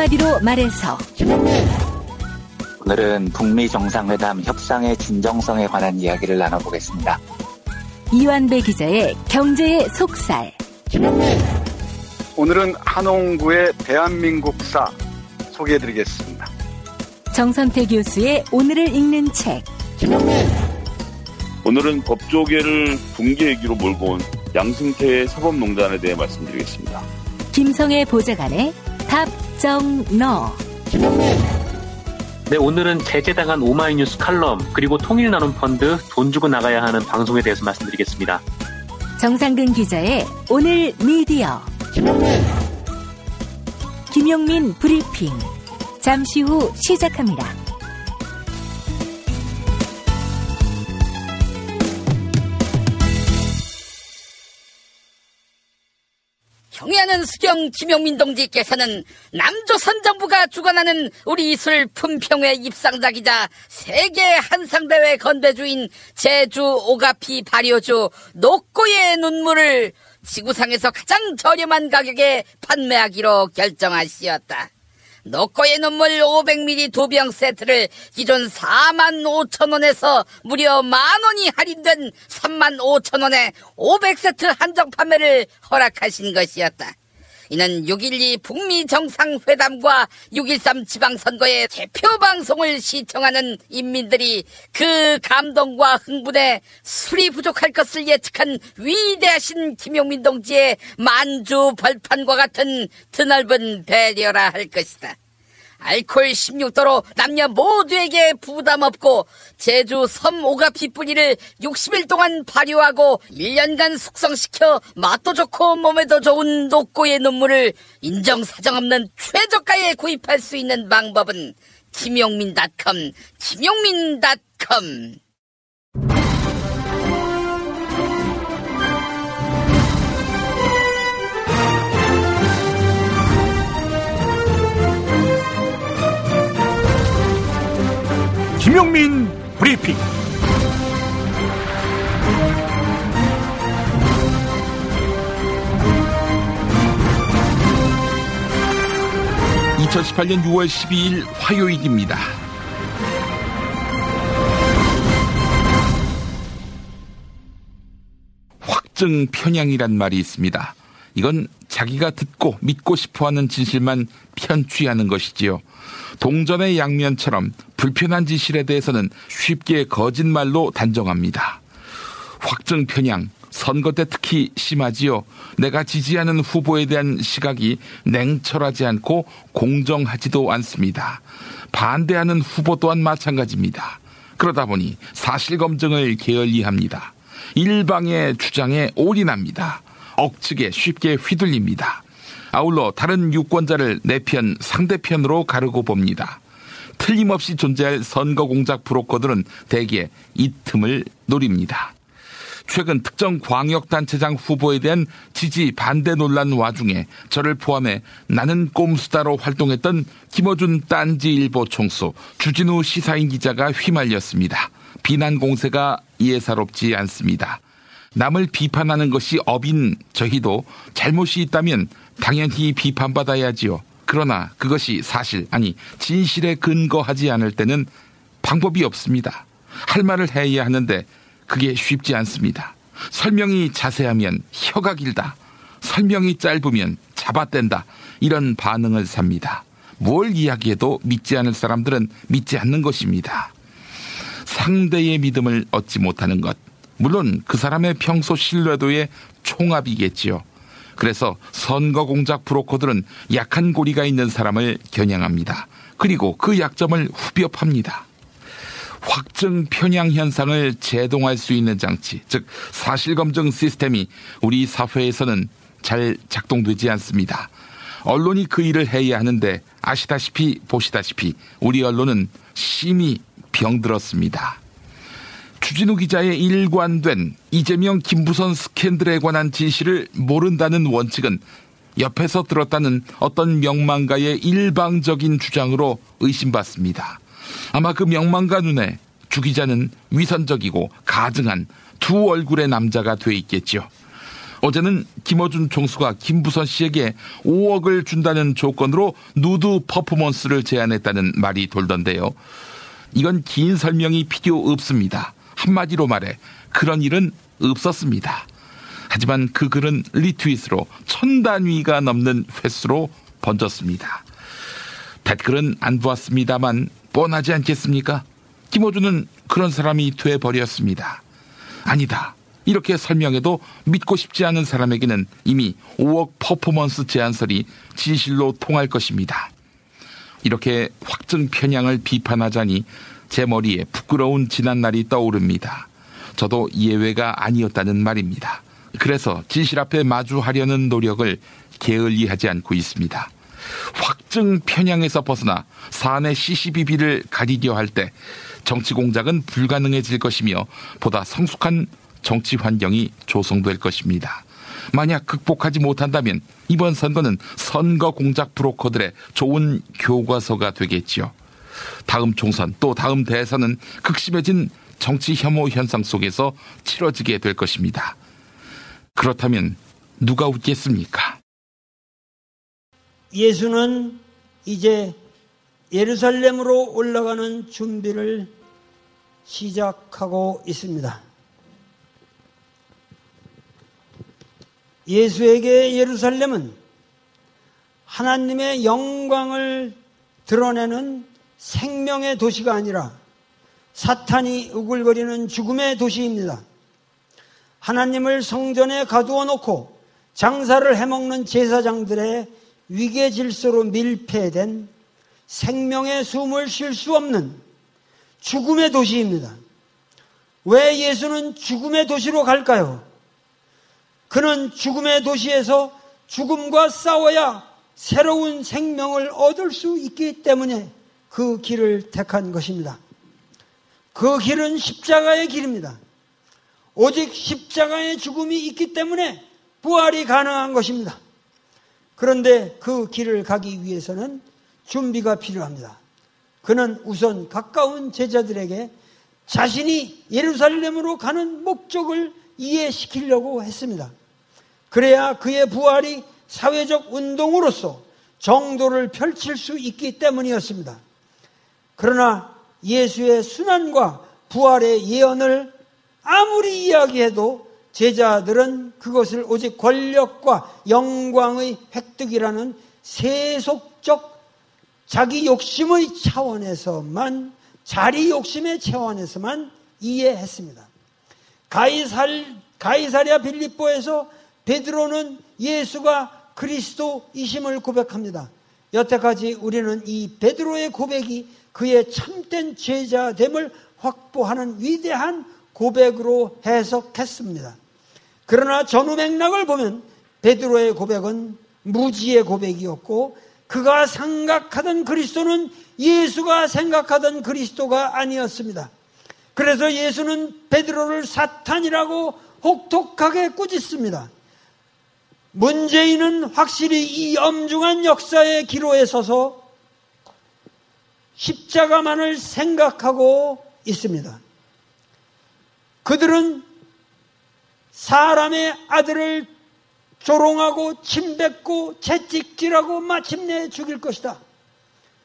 한마디로 말해서 오늘은 북미 정상회담 협상의 진정성에 관한 이야기를 나눠보겠습니다. 이완배 기자의 경제의 속살. 오늘은 한홍구의 대한민국사 소개해드리겠습니다. 정선태 교수의 오늘을 읽는 책. 오늘은 법조계를 붕괴기로 몰고 온 양승태의 사법농단에 대해 말씀드리겠습니다. 김성애 보좌관의 답정너. 네, 오늘은 제재당한 오마이뉴스 칼럼 그리고 통일나눔펀드 돈 주고 나가야 하는 방송에 대해서 말씀드리겠습니다. 정상근 기자의 오늘 미디어. 김용민 브리핑. 잠시 후 시작합니다. 경애하는 수경 김용민 동지께서는 남조선 정부가 주관하는 우리 이술 품평회 입상작이자 세계 한상대회 건배주인 제주 오가피 발효주 녹고의 눈물을 지구상에서 가장 저렴한 가격에 판매하기로 결정하시었다. 녹고의 눈물 500ml 2병 세트를 기존 45,000원에서 무려 만원이 할인된 35,000원에 500세트 한정 판매를 허락하신 것이었다. 이는 6.12 북미 정상회담과 6.13 지방선거의 대표방송을 시청하는 인민들이 그 감동과 흥분에 술이 부족할 것을 예측한 위대하신 김용민 동지의 만주 벌판과 같은 드넓은 배려라 할 것이다. 알코올 16도로 남녀 모두에게 부담 없고 제주 섬 오가피 뿌리를 60일 동안 발효하고 1년간 숙성시켜 맛도 좋고 몸에도 좋은 녹고의 눈물을 인정사정 없는 최저가에 구입할 수 있는 방법은 김용민.com. 김용민 브리핑. (2018년 6월 12일) 화요일입니다. 확증 편향이란 말이 있습니다. 이건 자기가 듣고 믿고 싶어하는 진실만 편취하는 것이지요. 동전의 양면처럼 불편한 진실에 대해서는 쉽게 거짓말로 단정합니다. 확증 편향, 선거 때 특히 심하지요. 내가 지지하는 후보에 대한 시각이 냉철하지 않고 공정하지도 않습니다. 반대하는 후보 또한 마찬가지입니다. 그러다 보니 사실검증을 게을리합니다. 일방의 주장에 올인합니다. 억측에 쉽게 휘둘립니다. 아울러 다른 유권자를 내 편 상대편으로 가르고 봅니다. 틀림없이 존재할 선거 공작 브로커들은 대개 이 틈을 노립니다. 최근 특정 광역단체장 후보에 대한 지지 반대 논란 와중에 저를 포함해 나는 꼼수다로 활동했던 김어준 딴지일보 총수, 주진우 시사인 기자가 휘말렸습니다. 비난 공세가 예사롭지 않습니다. 남을 비판하는 것이 업인 저희도 잘못이 있다면 당연히 비판받아야지요. 그러나 그것이 사실, 아니 진실에 근거하지 않을 때는 방법이 없습니다. 할 말을 해야 하는데 그게 쉽지 않습니다. 설명이 자세하면 혀가 길다, 설명이 짧으면 잡아댄다, 이런 반응을 삽니다. 뭘 이야기해도 믿지 않을 사람들은 믿지 않는 것입니다. 상대의 믿음을 얻지 못하는 것, 물론 그 사람의 평소 신뢰도의 총합이겠지요. 그래서 선거 공작 브로커들은 약한 고리가 있는 사람을 겨냥합니다. 그리고 그 약점을 후벼 팝니다. 확증 편향 현상을 제동할 수 있는 장치, 즉 사실검증 시스템이 우리 사회에서는 잘 작동되지 않습니다. 언론이 그 일을 해야 하는데 아시다시피 보시다시피 우리 언론은 심히 병들었습니다. 주진우 기자의 일관된 이재명 김부선 스캔들에 관한 진실을 모른다는 원칙은 옆에서 들었다는 어떤 명망가의 일방적인 주장으로 의심받습니다. 아마 그 명망가 눈에 주 기자는 위선적이고 가증한 두 얼굴의 남자가 돼 있겠죠. 어제는 김어준 총수가 김부선 씨에게 5억을 준다는 조건으로 누드 퍼포먼스를 제안했다는 말이 돌던데요. 이건 긴 설명이 필요 없습니다. 한마디로 말해 그런 일은 없었습니다. 하지만 그 글은 리트윗으로 1000단위가 넘는 횟수로 번졌습니다. 댓글은 안 보았습니다만 뻔하지 않겠습니까? 김어준은 그런 사람이 돼버렸습니다. 아니다. 이렇게 설명해도 믿고 싶지 않은 사람에게는 이미 5억 퍼포먼스 제안설이 진실로 통할 것입니다. 이렇게 확증 편향을 비판하자니 제 머리에 부끄러운 지난날이 떠오릅니다. 저도 예외가 아니었다는 말입니다. 그래서 진실 앞에 마주하려는 노력을 게을리하지 않고 있습니다. 확증 편향에서 벗어나 사안의 시시비비를 가리려 할 때 정치 공작은 불가능해질 것이며 보다 성숙한 정치 환경이 조성될 것입니다. 만약 극복하지 못한다면 이번 선거는 선거 공작 브로커들의 좋은 교과서가 되겠지요. 다음 총선 또 다음 대선은 극심해진 정치 혐오 현상 속에서 치러지게 될 것입니다. 그렇다면 누가 웃겠습니까? 예수는 이제 예루살렘으로 올라가는 준비를 시작하고 있습니다. 예수에게 예루살렘은 하나님의 영광을 드러내는 생명의 도시가 아니라 사탄이 우글거리는 죽음의 도시입니다. 하나님을 성전에 가두어 놓고 장사를 해먹는 제사장들의 위계 질서로 밀폐된 생명의 숨을 쉴 수 없는 죽음의 도시입니다. 왜 예수는 죽음의 도시로 갈까요? 그는 죽음의 도시에서 죽음과 싸워야 새로운 생명을 얻을 수 있기 때문에 그 길을 택한 것입니다. 그 길은 십자가의 길입니다. 오직 십자가의 죽음이 있기 때문에 부활이 가능한 것입니다. 그런데 그 길을 가기 위해서는 준비가 필요합니다. 그는 우선 가까운 제자들에게 자신이 예루살렘으로 가는 목적을 이해시키려고 했습니다. 그래야 그의 부활이 사회적 운동으로서 정도를 펼칠 수 있기 때문이었습니다. 그러나 예수의 순환과 부활의 예언을 아무리 이야기해도 제자들은 그것을 오직 권력과 영광의 획득이라는 세속적 자기 욕심의 차원에서만, 자리 욕심의 차원에서만 이해했습니다. 가이사랴 빌립보에서 베드로는 예수가 그리스도이심을 고백합니다. 여태까지 우리는 이 베드로의 고백이 그의 참된 제자됨을 확보하는 위대한 고백으로 해석했습니다. 그러나 전후 맥락을 보면 베드로의 고백은 무지의 고백이었고 그가 생각하던 그리스도는 예수가 생각하던 그리스도가 아니었습니다. 그래서 예수는 베드로를 사탄이라고 혹독하게 꾸짖습니다. 문재인은 확실히 이 엄중한 역사의 기로에 서서 십자가만을 생각하고 있습니다. 그들은 사람의 아들을 조롱하고 침뱉고 채찍질하고 마침내 죽일 것이다.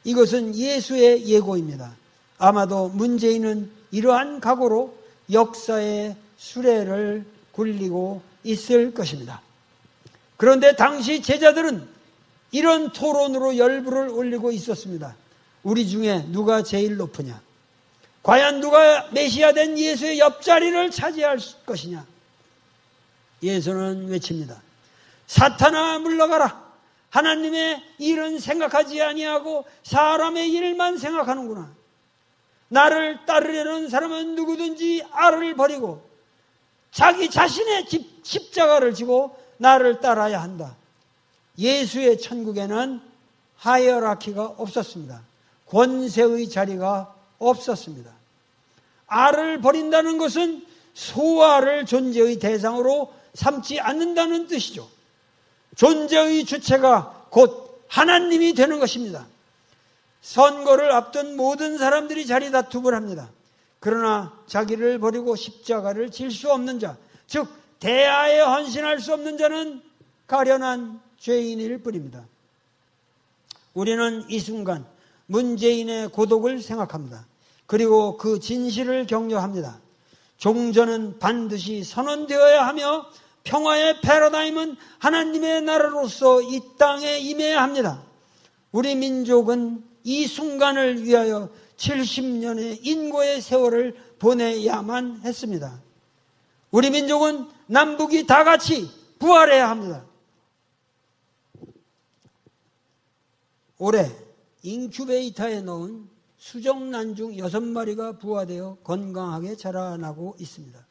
이것은 예수의 예고입니다. 아마도 문재인은 이러한 각오로 역사의 수레를 굴리고 있을 것입니다. 그런데 당시 제자들은 이런 토론으로 열불을 올리고 있었습니다. 우리 중에 누가 제일 높으냐? 과연 누가 메시아된 예수의 옆자리를 차지할 것이냐? 예수는 외칩니다. 사탄아 물러가라. 하나님의 일은 생각하지 아니하고 사람의 일만 생각하는구나. 나를 따르려는 사람은 누구든지 알을 버리고 자기 자신의 십자가를 지고 나를 따라야 한다. 예수의 천국에는 하이어라키가 없었습니다. 권세의 자리가 없었습니다. 알을 버린다는 것은 소아를 존재의 대상으로 삼지 않는다는 뜻이죠. 존재의 주체가 곧 하나님이 되는 것입니다. 선거를 앞둔 모든 사람들이 자리다툼을 합니다. 그러나 자기를 버리고 십자가를 질 수 없는 자, 즉 대하에 헌신할 수 없는 자는 가련한 죄인일 뿐입니다. 우리는 이 순간 문재인의 고독을 생각합니다. 그리고 그 진실을 격려합니다. 종전은 반드시 선언되어야 하며 평화의 패러다임은 하나님의 나라로서 이 땅에 임해야 합니다. 우리 민족은 이 순간을 위하여 70년의 인고의 세월을 보내야만 했습니다. 우리 민족은 남북이 다 같이 부활해야 합니다. 올해 인큐베이터에 넣은 수정란중 6마리가 부화되어 건강하게 자라나고 있습니다.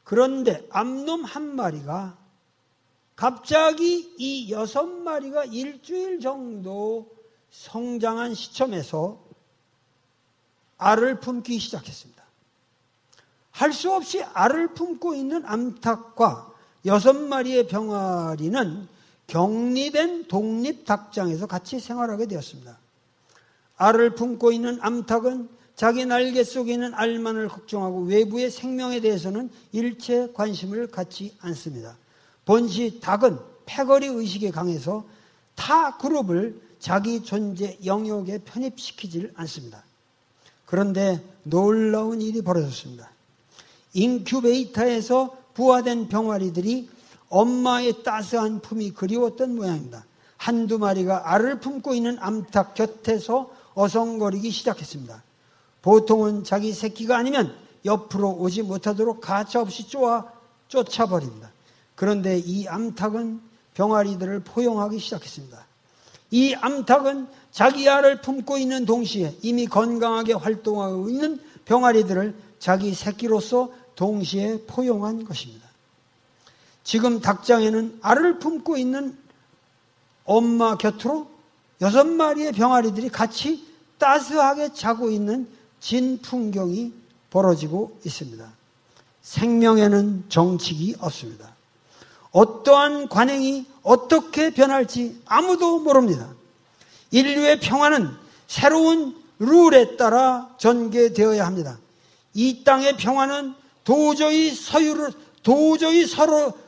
그런데 암놈 1마리가 갑자기 이 6마리가 일주일 정도 성장한 시점에서 알을 품기 시작했습니다. 할 수 없이 알을 품고 있는 암탉과 6마리의 병아리는 격리된 독립닭장에서 같이 생활하게 되었습니다. 알을 품고 있는 암탉은 자기 날개 속에 있는 알만을 걱정하고 외부의 생명에 대해서는 일체 관심을 갖지 않습니다. 본시 닭은 패거리 의식에 강해서 타 그룹을 자기 존재 영역에 편입시키질 않습니다. 그런데 놀라운 일이 벌어졌습니다. 인큐베이터에서 부화된 병아리들이 엄마의 따스한 품이 그리웠던 모양입니다. 한두 마리가 알을 품고 있는 암탉 곁에서 어성거리기 시작했습니다. 보통은 자기 새끼가 아니면 옆으로 오지 못하도록 가차없이 쫓아버립니다. 그런데 이 암탉은 병아리들을 포용하기 시작했습니다. 이 암탉은 자기 알을 품고 있는 동시에 이미 건강하게 활동하고 있는 병아리들을 자기 새끼로서 동시에 포용한 것입니다. 지금 닭장에는 알을 품고 있는 엄마 곁으로 6마리의 병아리들이 같이 따스하게 자고 있는 진풍경이 벌어지고 있습니다. 생명에는 정칙이 없습니다. 어떠한 관행이 어떻게 변할지 아무도 모릅니다. 인류의 평화는 새로운 룰에 따라 전개되어야 합니다. 이 땅의 평화는 도저히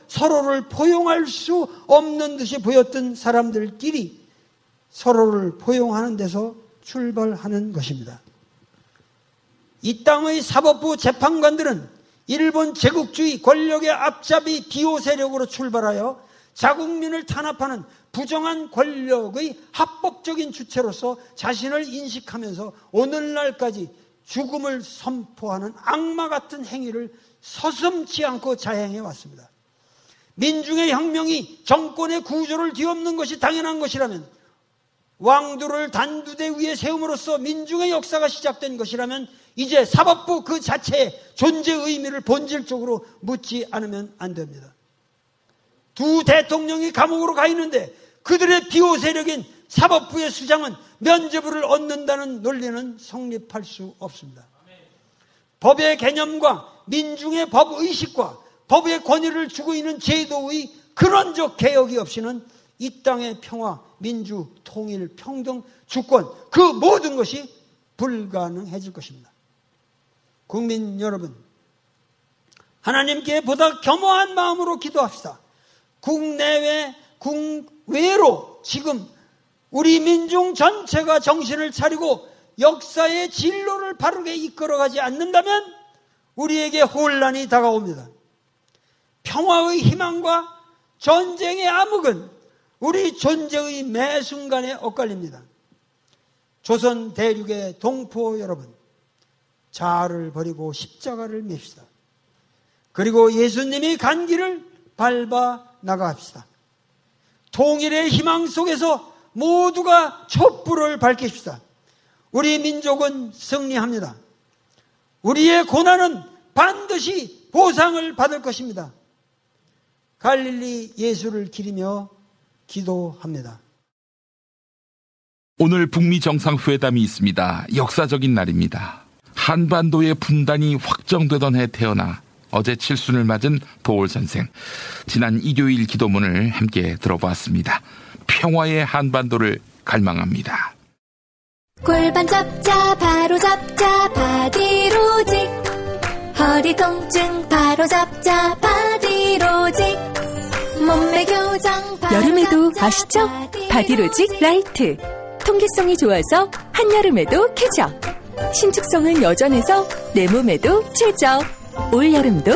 서로를 포용할 수 없는 듯이 보였던 사람들끼리 서로를 포용하는 데서 출발하는 것입니다. 이 땅의 사법부 재판관들은 일본 제국주의 권력의 앞잡이 기호 세력으로 출발하여 자국민을 탄압하는 부정한 권력의 합법적인 주체로서 자신을 인식하면서 오늘날까지 죽음을 선포하는 악마 같은 행위를 서슴지 않고 자행해 왔습니다. 민중의 혁명이 정권의 구조를 뒤엎는 것이 당연한 것이라면, 왕도를 단두대 위에 세움으로써 민중의 역사가 시작된 것이라면 이제 사법부 그 자체의 존재 의미를 본질적으로 묻지 않으면 안 됩니다. 두 대통령이 감옥으로 가 있는데 그들의 비호 세력인 사법부의 수장은 면죄부를 얻는다는 논리는 성립할 수 없습니다. 법의 개념과 민중의 법의식과 법의 권위를 주고 있는 제도의 근원적 개혁이 없이는 이 땅의 평화, 민주, 통일, 평등, 주권, 그 모든 것이 불가능해질 것입니다. 국민 여러분, 하나님께 보다 겸허한 마음으로 기도합시다. 국내외, 국외로 지금 우리 민중 전체가 정신을 차리고 역사의 진로를 바르게 이끌어가지 않는다면 우리에게 혼란이 다가옵니다. 평화의 희망과 전쟁의 암흑은 우리 존재의 매 순간에 엇갈립니다. 조선 대륙의 동포 여러분, 자아를 버리고 십자가를 맵시다. 그리고 예수님이 간 길을 밟아 나가합시다. 통일의 희망 속에서 모두가 촛불을 밝히십시다. 우리 민족은 승리합니다. 우리의 고난은 반드시 보상을 받을 것입니다. 갈릴리 예수를 기리며 기도합니다. 오늘 북미 정상회담이 있습니다. 역사적인 날입니다. 한반도의 분단이 확정되던 해 태어나 어제 칠순을 맞은 도올 선생. 지난 일요일 기도문을 함께 들어보았습니다. 평화의 한반도를 갈망합니다. 골반 잡자 바로 잡자 바디로직. 허리 통증 바로 잡자 바디로직. 몸매 교정 여름에도 아시죠? 바디로직 라이트. 통기성이 좋아서 한여름에도 쾌적. 신축성은 여전해서 내 몸에도 최적. 올여름도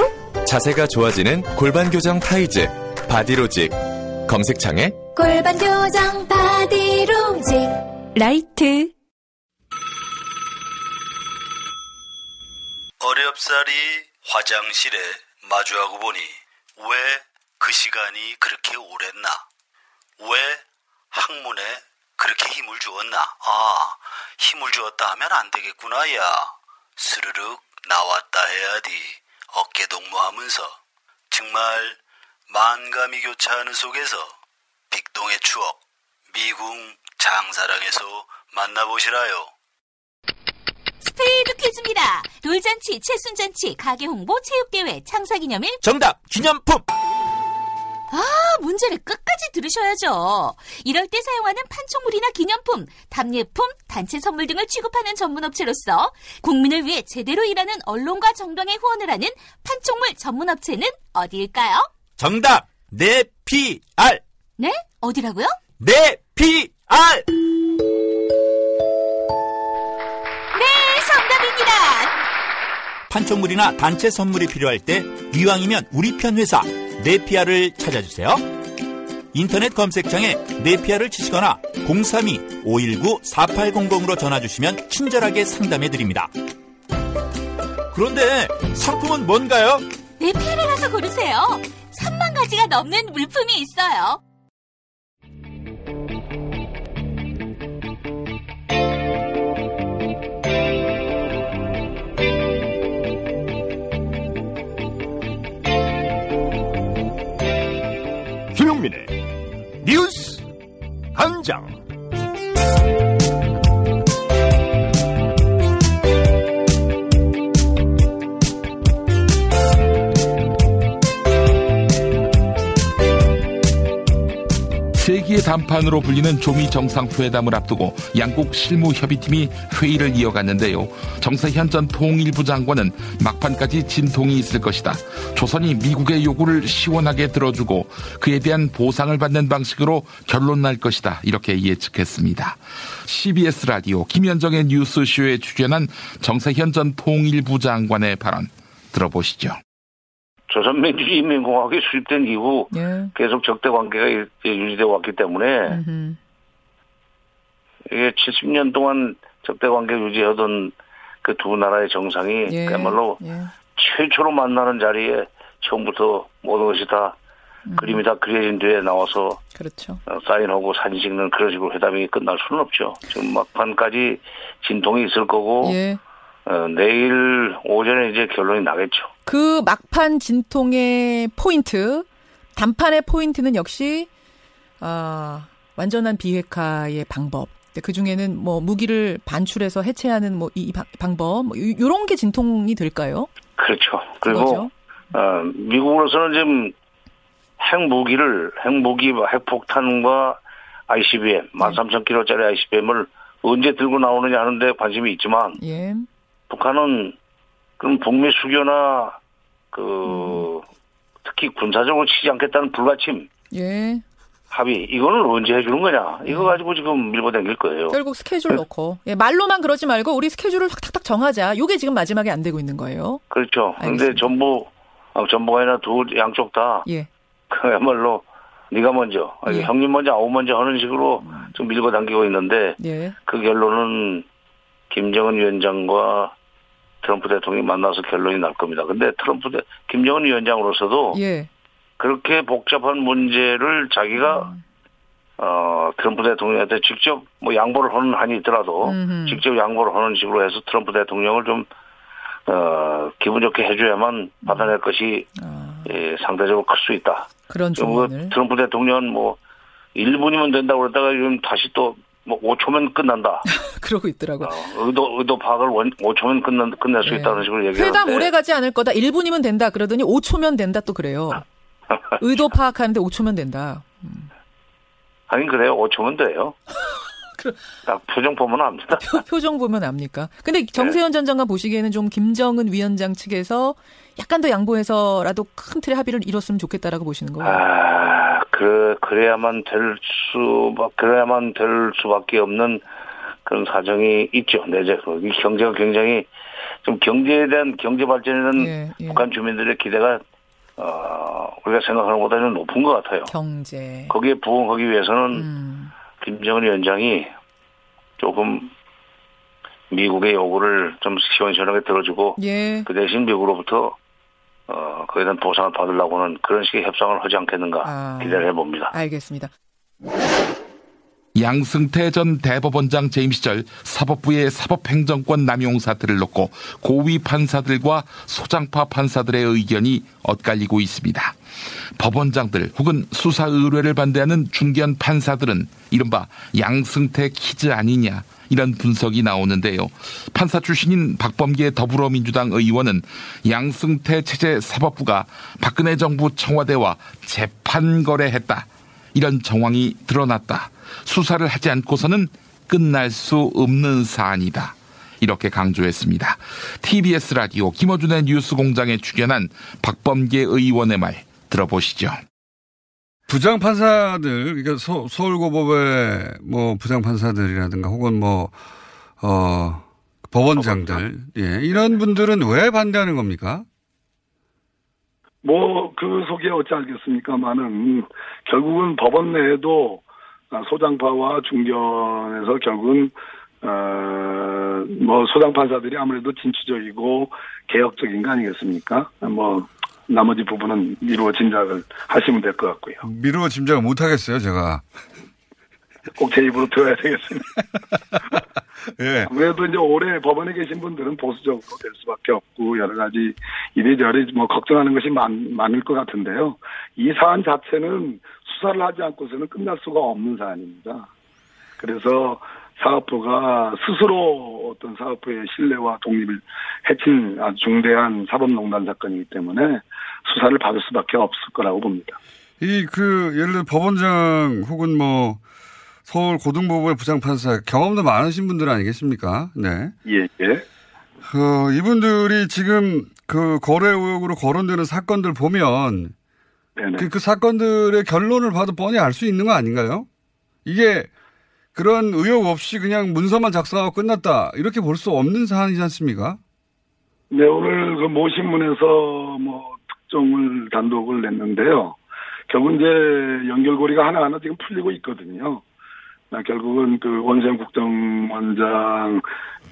자세가 좋아지는 골반 교정 타이즈 바디로직. 검색창에 골반 교정 바디로직 라이트. 어렵사리 화장실에 마주하고 보니 왜 그 시간이 그렇게 오랬나? 왜 학문에 그렇게 힘을 주었나? 힘을 주었다 하면 안 되겠구나, 야. 스르륵 나왔다 해야지. 어깨 동무하면서. 정말 만감이 교차하는 속에서 빅동의 추억, 미궁 장사랑에서 만나보시라요. 스페이드 퀴즈입니다. 돌잔치, 칠순잔치, 가게 홍보, 체육대회, 창사기념일. 정답! 기념품! 문제를 끝까지 들으셔야죠. 이럴 때 사용하는 판촉물이나 기념품, 답례품, 단체 선물 등을 취급하는 전문업체로서 국민을 위해 제대로 일하는 언론과 정당에 후원을 하는 판촉물 전문업체는 어디일까요? 정답! 네피알! 네? 어디라고요? 네피알! 네, 정답입니다. 판촉물이나 단체 선물이 필요할 때 이왕이면 우리 편 회사 네피알을 찾아주세요. 인터넷 검색창에 네피알을 치시거나 032-519-4800으로 전화주시면 친절하게 상담해드립니다. 그런데 상품은 뭔가요? 네피알에 가서 고르세요. 3만 가지가 넘는 물품이 있어요. 김용민의 뉴스 광장. 세기의 단판으로 불리는 조미 정상회담을 앞두고 양국 실무협의팀이 회의를 이어갔는데요. 정세현 전 통일부 장관은 막판까지 진통이 있을 것이다. 조선이 미국의 요구를 시원하게 들어주고 그에 대한 보상을 받는 방식으로 결론 날 것이다. 이렇게 예측했습니다. CBS 라디오 김현정의 뉴스쇼에 출연한 정세현 전 통일부 장관의 발언 들어보시죠. 조선민주주의인민공화국이 수립된 이후 계속 적대 관계가 유지되어 왔기 때문에 이게 70년 동안 적대 관계 유지하던 그 두 나라의 정상이 그야말로 최초로 만나는 자리에 처음부터 모든 것이 다 그림이 다 그려진 뒤에 나와서 그렇죠. 사인하고 사진 찍는 그런 식으로 회담이 끝날 수는 없죠. 지금 막판까지 진통이 있을 거고 내일 오전에 이제 결론이 나겠죠. 그 막판 진통의 포인트, 단판의 포인트는 역시 완전한 비핵화의 방법. 그 중에는 뭐 무기를 반출해서 해체하는 뭐 이 방법, 뭐 이런 게 진통이 될까요? 그렇죠. 그리고 미국으로서는 지금 핵무기, 핵폭탄과 ICBM, 13,000kg짜리 ICBM을 언제 들고 나오느냐 하는데 관심이 있지만, 북한은 그럼 북미 수교나 특히 군사적으로 치지 않겠다는 불가침, 합의, 이거는 언제 해주는 거냐? 이거 가지고 지금 밀고 당길 거예요. 결국 스케줄 놓고 말로만 그러지 말고 우리 스케줄을 탁탁 정하자. 이게 지금 마지막에 안 되고 있는 거예요. 그렇죠. 그런데 전부가 아니라 양쪽 다 그야말로 네가 먼저, 형님 먼저, 아우 먼저 하는 식으로 좀 밀고 당기고 있는데 그 결론은 김정은 위원장과 트럼프 대통령이 만나서 결론이 날 겁니다. 근데 김정은 위원장으로서도 그렇게 복잡한 문제를 자기가 트럼프 대통령한테 직접 뭐 양보를 하는 한이 있더라도 직접 양보를 하는 식으로 해서 트럼프 대통령을 좀 기분 좋게 해줘야만 받아낼 것이 상대적으로 클 수 있다. 그런 조언을. 트럼프 대통령은 뭐 1분이면 된다고 그러다가 지금 다시 또 뭐 5초면 끝난다. 그러고 있더라고요. 의도 파악을 5초면 끝낼 수 있다는 식으로 얘기하는데. 회담 오래 가지 않을 거다. 1분이면 된다. 그러더니 5초면 된다 또 그래요. 의도 파악하는데 5초면 된다. 하긴 그래요. 5초면 돼요. 딱 표정 보면 압니다. 표정 보면 압니까? 근데 정세현 전 장관 보시기에는 좀 김정은 위원장 측에서 약간 더 양보해서라도 큰 틀의 합의를 이뤘으면 좋겠다라고 보시는 거예요? 그래야만 될 수밖에 없는 그런 사정이 있죠. 내재로. 이 경제가 굉장히 좀 경제에 대한 경제 발전에 대한 북한 주민들의 기대가 우리가 생각하는 것보다는 높은 것 같아요. 경제. 거기에 부응하기 위해서는 김정은 위원장이 조금 미국의 요구를 좀 시원시원하게 들어주고 그 대신 미국으로부터 그에 대한 보상을 받으려고 하는 그런 식의 협상을 하지 않겠는가 기대를 해봅니다. 알겠습니다. 양승태 전 대법원장 재임 시절 사법부의 사법행정권 남용 사태를 놓고 고위 판사들과 소장파 판사들의 의견이 엇갈리고 있습니다. 법원장들 혹은 수사 의뢰를 반대하는 중견 판사들은 이른바 양승태 키즈 아니냐 이런 분석이 나오는데요. 판사 출신인 박범계 더불어민주당 의원은 양승태 체제 사법부가 박근혜 정부 청와대와 재판 거래했다. 이런 정황이 드러났다. 수사를 하지 않고서는 끝날 수 없는 사안이다. 이렇게 강조했습니다. TBS 라디오 김어준의 뉴스공장에 출연한 박범계 의원의 말 들어보시죠. 부장판사들, 그러니까 서울고법의 뭐 부장판사들이라든가 혹은 법원장들, 이런 분들은 왜 반대하는 겁니까? 그 속에 어찌 알겠습니까만은 결국은 법원 내에도 소장파와 중견에서 결국은 소장 판사들이 아무래도 진취적이고 개혁적인 거 아니겠습니까? 나머지 부분은 미루어 짐작을 하시면 될 것 같고요. 미루어 짐작을 못 하겠어요, 제가. 꼭 제 입으로 들어야 되겠습니다. 아무래도 이제 오래 법원에 계신 분들은 보수적으로 될 수밖에 없고 여러 가지 이래저래 걱정하는 것이 많을 것 같은데요. 이 사안 자체는 수사를 하지 않고서는 끝날 수가 없는 사안입니다. 그래서 사법부가 스스로 어떤 사법부의 신뢰와 독립을 해친 아주 중대한 사법농단 사건이기 때문에 수사를 받을 수밖에 없을 거라고 봅니다. 예를 들어 법원장 혹은 서울 고등법원의 부장판사 경험도 많으신 분들 아니겠습니까? 네. 예. 이분들이 지금 거래 의혹으로 거론되는 사건들 보면 그 사건들의 결론을 봐도 뻔히 알 수 있는 거 아닌가요? 이게 그런 의혹 없이 그냥 문서만 작성하고 끝났다. 이렇게 볼 수 없는 사안이지 않습니까? 네, 오늘 모 신문에서 특종을 단독을 냈는데요. 결국 이제 연결고리가 하나하나 지금 풀리고 있거든요. 결국은 원세훈 국정원장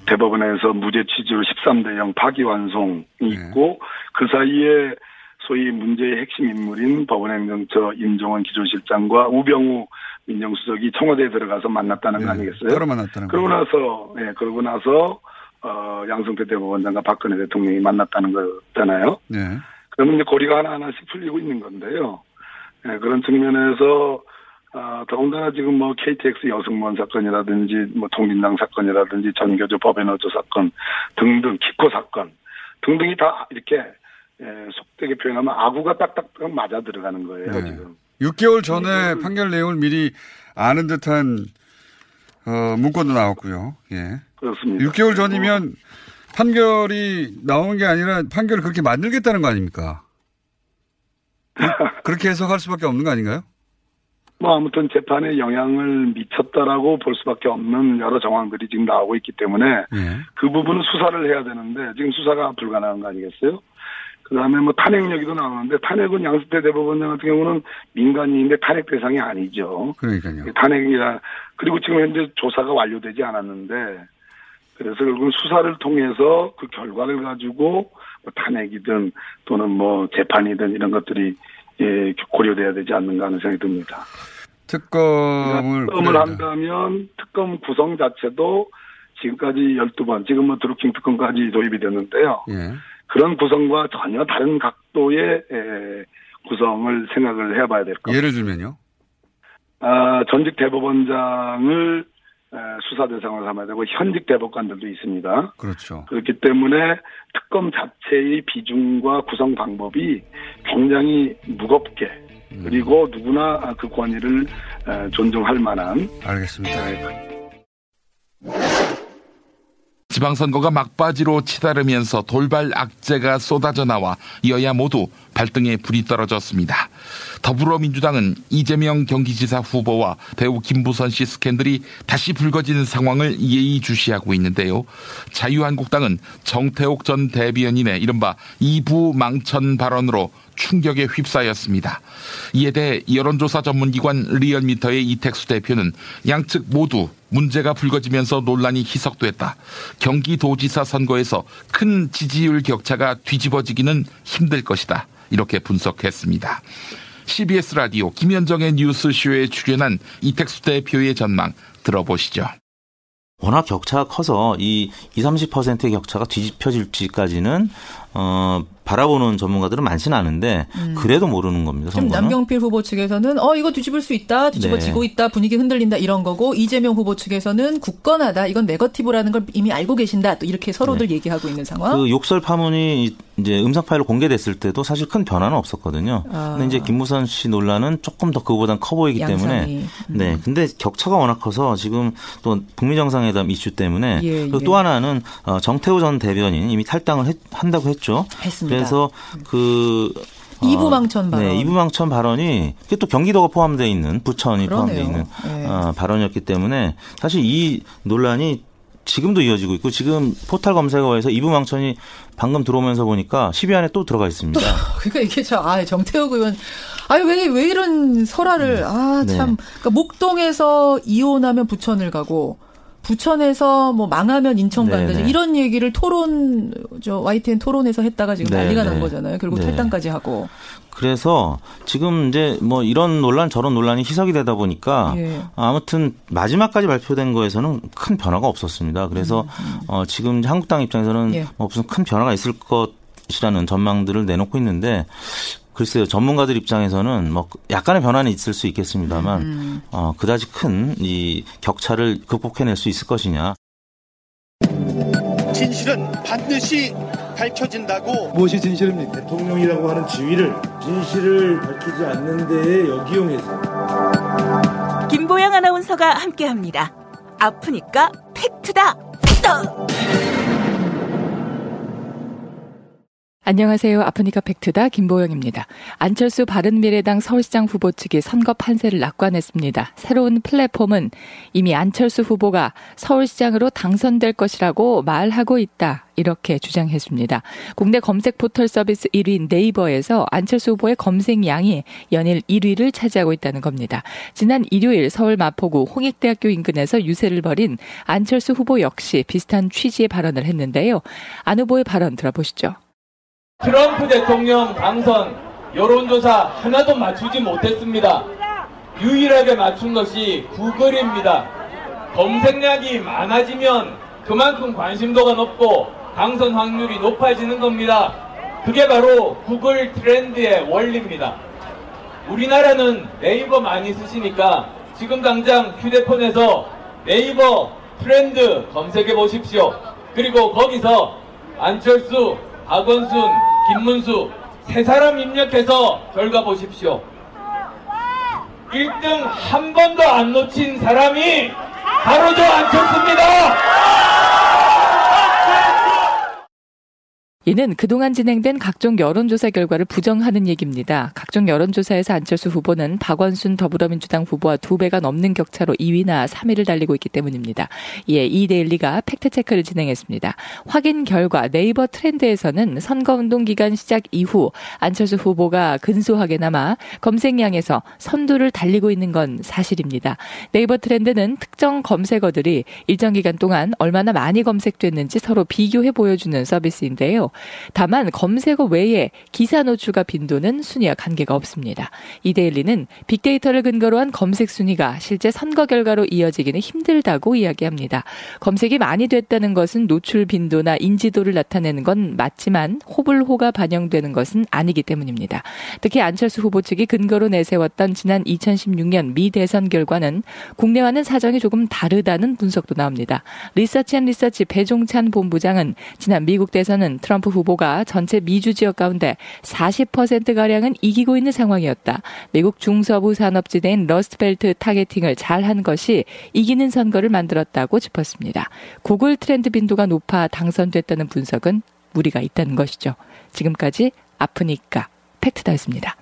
대법원에서 무죄 취지로 13대 0 파기환송이 있고 그 사이에 소위 문제의 핵심 인물인 법원행정처 임종원 기조실장과 우병우 민정수석이 청와대에 들어가서 만났다는 거 아니겠어요? 따로 만났다는 거. 그러고 나서 양승태 대법원장과 박근혜 대통령이 만났다는 거잖아요. 네. 그러면 이제 고리가 하나하나씩 풀리고 있는 건데요. 그런 측면에서 더군다나 지금 KTX 여승무원 사건이라든지 통진당 사건이라든지 전교조 법인어조 사건 등등 키코 사건 등등이 다 이렇게 속되게 표현하면 아구가 딱딱 맞아 들어가는 거예요. 지금 6개월 전에 판결 내용을 미리 아는 듯한 문건도 나왔고요. 예. 그렇습니다. 6개월 전이면 판결이 나오는 게 아니라 판결을 그렇게 만들겠다는 거 아닙니까? 그렇게 해석할 수밖에 없는 거 아닌가요? 아무튼 재판에 영향을 미쳤다라고 볼 수밖에 없는 여러 정황들이 지금 나오고 있기 때문에 그 부분은 수사를 해야 되는데 지금 수사가 불가능한 거 아니겠어요? 그 다음에 탄핵 얘기도 나오는데 탄핵은 양승태 대법원장 같은 경우는 민간인인데 탄핵 대상이 아니죠. 그러니까요. 그리고 지금 현재 조사가 완료되지 않았는데 그래서 결국은 수사를 통해서 그 결과를 가지고 탄핵이든 또는 재판이든 이런 것들이 고려돼야 되지 않는가 하는 생각이 듭니다. 특검을 한다면 특검 구성 자체도 지금까지 12번, 지금 드루킹 특검까지 도입이 됐는데요. 그런 구성과 전혀 다른 각도의 구성을 생각을 해봐야 될 겁니다. 예를 들면요? 전직 대법원장을 수사 대상으로 삼아야 되고 현직 대법관들도 있습니다. 그렇죠. 그렇기 때문에 특검 자체의 비중과 구성 방법이 굉장히 무겁게 그리고 누구나 그 권위를 존중할 만한. 알겠습니다. 지방선거가 막바지로 치달으면서 돌발 악재가 쏟아져 나와 여야 모두 발등에 불이 떨어졌습니다. 더불어민주당은 이재명 경기지사 후보와 배우 김부선 씨 스캔들이 다시 불거지는 상황을 예의주시하고 있는데요. 자유한국당은 정태욱 전 대변인의 이른바 이부망천 발언으로 충격에 휩싸였습니다. 이에 대해 여론조사 전문기관 리얼미터의 이택수 대표는 양측 모두 문제가 불거지면서 논란이 희석됐다. 경기도지사 선거에서 큰 지지율 격차가 뒤집어지기는 힘들 것이다. 이렇게 분석했습니다. CBS 라디오 김현정의 뉴스쇼에 출연한 이택수 대표의 전망 들어보시죠. 워낙 격차가 커서 이 20-30%의 격차가 뒤집혀질지까지는 바라보는 전문가들은 많지는 않은데 그래도 모르는 겁니다. 지금 남경필 후보 측에서는 이거 뒤집을 수 있다, 뒤집어지고 있다, 분위기 흔들린다 이런 거고 이재명 후보 측에서는 굳건하다, 이건 네거티브라는 걸 이미 알고 계신다, 또 이렇게 서로들 얘기하고 있는 상황. 그 욕설 파문이 이제 음성 파일로 공개됐을 때도 사실 큰 변화는 없었거든요. 근데 이제 김무선 씨 논란은 조금 더 그거보단 커 보이기 때문에 네. 근데 격차가 워낙 커서 지금 또 북미 정상회담 이슈 때문에 그리고 또 하나는 정태우 전 대변인 이미 탈당을 한다고 했죠. 했습니다. 그래서 이부망천 발언. 네, 이부망천 발언이 그게 또 경기도가 포함되어 있는 부천이 포함되어 있는 발언이었기 때문에 사실 이 논란이 지금도 이어지고 있고 지금 포털 검색어에서 이부망천이 방금 들어오면서 보니까 10위 안에 또 들어가 있습니다. 그러니까 이게 정태욱 의원 왜 이런 설화를 참 그러니까 목동에서 이혼하면 부천을 가고 부천에서 뭐 망하면 인천 간다. 이런 얘기를 YTN 토론에서 했다가 지금 난리가 난 거잖아요. 결국 탈당까지 하고. 그래서 지금 이제 뭐 이런 논란 저런 논란이 희석이 되다 보니까 아무튼 마지막까지 발표된 거에서는 큰 변화가 없었습니다. 그래서 지금 한국당 입장에서는 뭐 무슨 큰 변화가 있을 것이라는 전망들을 내놓고 있는데 글쎄요, 전문가들 입장에서는 뭐 약간의 변화는 있을 수 있겠습니다만 그다지 큰 이 격차를 극복해낼 수 있을 것이냐. 진실은 반드시 밝혀진다고. 무엇이 진실입니까? 대통령이라고 하는 지위를 진실을 밝히지 않는 데에 역이용해서. 김보영 아나운서가 함께합니다. 아프니까 팩트다. 안녕하세요. 아프니까 팩트다. 김보영입니다. 안철수 바른미래당 서울시장 후보 측이 선거 판세를 낙관했습니다. 새로운 플랫폼은 이미 안철수 후보가 서울시장으로 당선될 것이라고 말하고 있다. 이렇게 주장했습니다. 국내 검색 포털 서비스 1위인 네이버에서 안철수 후보의 검색량이 연일 1위를 차지하고 있다는 겁니다. 지난 일요일 서울 마포구 홍익대학교 인근에서 유세를 벌인 안철수 후보 역시 비슷한 취지의 발언을 했는데요. 안 후보의 발언 들어보시죠. 트럼프 대통령 당선 여론조사 하나도 맞추지 못했습니다. 유일하게 맞춘 것이 구글입니다. 검색량이 많아지면 그만큼 관심도가 높고 당선 확률이 높아지는 겁니다. 그게 바로 구글 트렌드의 원리입니다. 우리나라는 네이버 많이 쓰시니까 지금 당장 휴대폰에서 네이버 트렌드 검색해 보십시오. 그리고 거기서 안철수, 박원순, 김문수 세 사람 입력해서 결과 보십시오. 1등 한 번도 안 놓친 사람이 바로 저 안철수입니다. 이는 그동안 진행된 각종 여론조사 결과를 부정하는 얘기입니다. 각종 여론조사에서 안철수 후보는 박원순 더불어민주당 후보와 2배가 넘는 격차로 2위나 3위를 달리고 있기 때문입니다. 이에 이데일리가 팩트체크를 진행했습니다. 확인 결과 네이버 트렌드에서는 선거운동 기간 시작 이후 안철수 후보가 근소하게나마 검색량에서 선두를 달리고 있는 건 사실입니다. 네이버 트렌드는 특정 검색어들이 일정 기간 동안 얼마나 많이 검색됐는지 서로 비교해 보여주는 서비스인데요. 다만 검색어 외에 기사 노출과 빈도는 순위와 관계가 없습니다. 이데일리는 빅데이터를 근거로 한 검색 순위가 실제 선거 결과로 이어지기는 힘들다고 이야기합니다. 검색이 많이 됐다는 것은 노출 빈도나 인지도를 나타내는 건 맞지만 호불호가 반영되는 것은 아니기 때문입니다. 특히 안철수 후보 측이 근거로 내세웠던 지난 2016년 미 대선 결과는 국내와는 사정이 조금 다르다는 분석도 나옵니다. 리서치앤리서치 배종찬 본부장은 지난 미국 대선은 트럼프 트럼프 후보가 전체 미주 지역 가운데 40%가량은 이기고 있는 상황이었다. 미국 중서부 산업지대인 러스트벨트 타겟팅을 잘한 것이 이기는 선거를 만들었다고 짚었습니다. 구글 트렌드 빈도가 높아 당선됐다는 분석은 무리가 있다는 것이죠. 지금까지 아프니까 팩트다였습니다.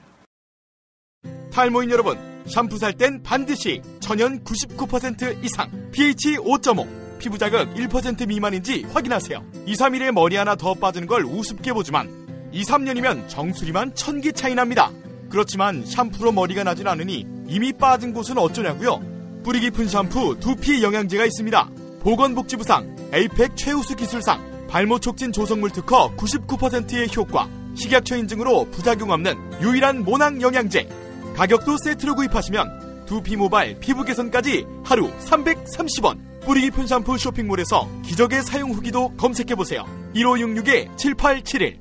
탈모인 여러분, 샴푸 살 땐 반드시 천연 99% 이상, pH 5.5, 피부 자극 1% 미만인지 확인하세요. 2, 3일에 머리 하나 더 빠지는 걸 우습게 보지만 2, 3년이면 정수리만 1000기 차이 납니다. 그렇지만 샴푸로 머리가 나진 않으니 이미 빠진 곳은 어쩌냐고요? 뿌리 깊은 샴푸 두피 영양제가 있습니다. 보건복지부상, 에이펙 최우수 기술상, 발모 촉진 조성물 특허 99%의 효과, 식약처 인증으로 부작용 없는 유일한 모낭 영양제. 가격도 세트로 구입하시면 두피 모발, 피부 개선까지 하루 330원. 뿌리 깊은 샴푸 쇼핑몰에서 기적의 사용 후기도 검색해보세요. 1566-7871.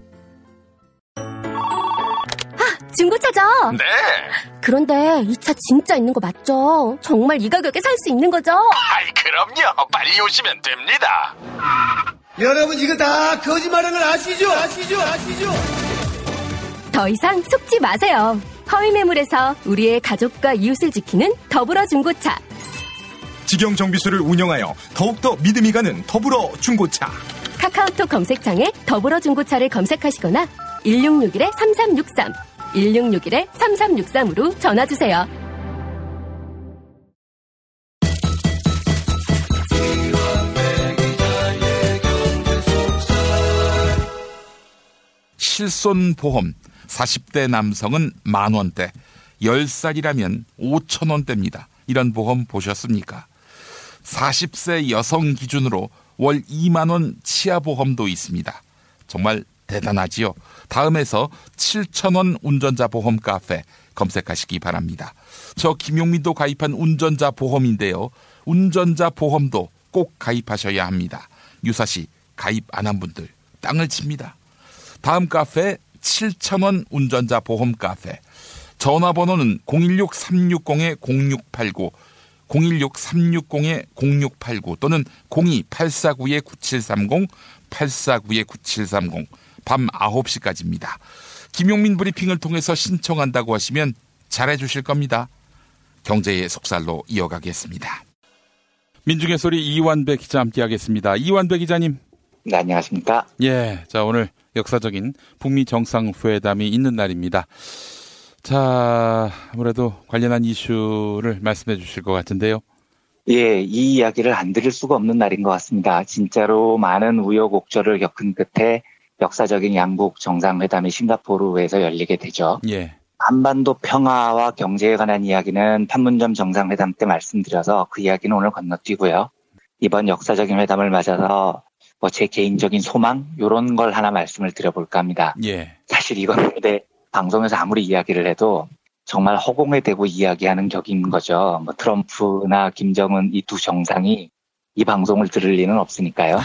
중고차죠? 네. 그런데 이 차 진짜 있는 거 맞죠? 정말 이 가격에 살 수 있는 거죠? 아이, 그럼요. 빨리 오시면 됩니다. 여러분, 이거 다 거짓말하는 걸 아시죠? 더 이상 속지 마세요. 허위 매물에서 우리의 가족과 이웃을 지키는 더불어 중고차. 직영 정비소를 운영하여 더욱더 믿음이 가는 더불어 중고차. 카카오톡 검색창에 더불어 중고차를 검색하시거나 1661-3363, 1661-3363으로 전화주세요. 실손보험 40대 남성은 10,000원대, 10살이라면 5,000원대입니다. 이런 보험 보셨습니까? 40세 여성 기준으로 월 2만원 치아보험도 있습니다. 정말 대단하지요. 다음에서 7,000원 운전자 보험 카페 검색하시기 바랍니다. 저 김용민도 가입한 운전자 보험인데요. 운전자 보험도 꼭 가입하셔야 합니다. 유사시 가입 안 한 분들 땅을 칩니다. 다음 카페 7,000원 운전자 보험 카페. 전화번호는 016-360-0689, 016-360-0689 또는 02-849-9730, 849-9730. 밤 9시까지입니다. 김용민 브리핑을 통해서 신청한다고 하시면 잘해주실 겁니다. 경제의 속살로 이어가겠습니다. 민중의 소리 이완배 기자 함께하겠습니다. 이완배 기자님. 네, 안녕하십니까. 예, 자 오늘 역사적인 북미 정상회담이 있는 날입니다. 자, 아무래도 관련한 이슈를 말씀해 주실 것 같은데요. 예, 이 이야기를 안 드릴 수가 없는 날인 것 같습니다. 진짜로 많은 우여곡절을 겪은 끝에 역사적인 양국 정상회담이 싱가포르에서 열리게 되죠. 예. 한반도 평화와 경제에 관한 이야기는 판문점 정상회담 때 말씀드려서 그 이야기는 오늘 건너뛰고요. 이번 역사적인 회담을 맞아서 제 개인적인 소망 이런 걸 하나 말씀을 드려볼까 합니다. 예. 사실 이건 근데 방송에서 아무리 이야기를 해도 정말 허공에 대고 이야기하는 격인 거죠. 트럼프나 김정은 이 두 정상이 이 방송을 들을 리는 없으니까요.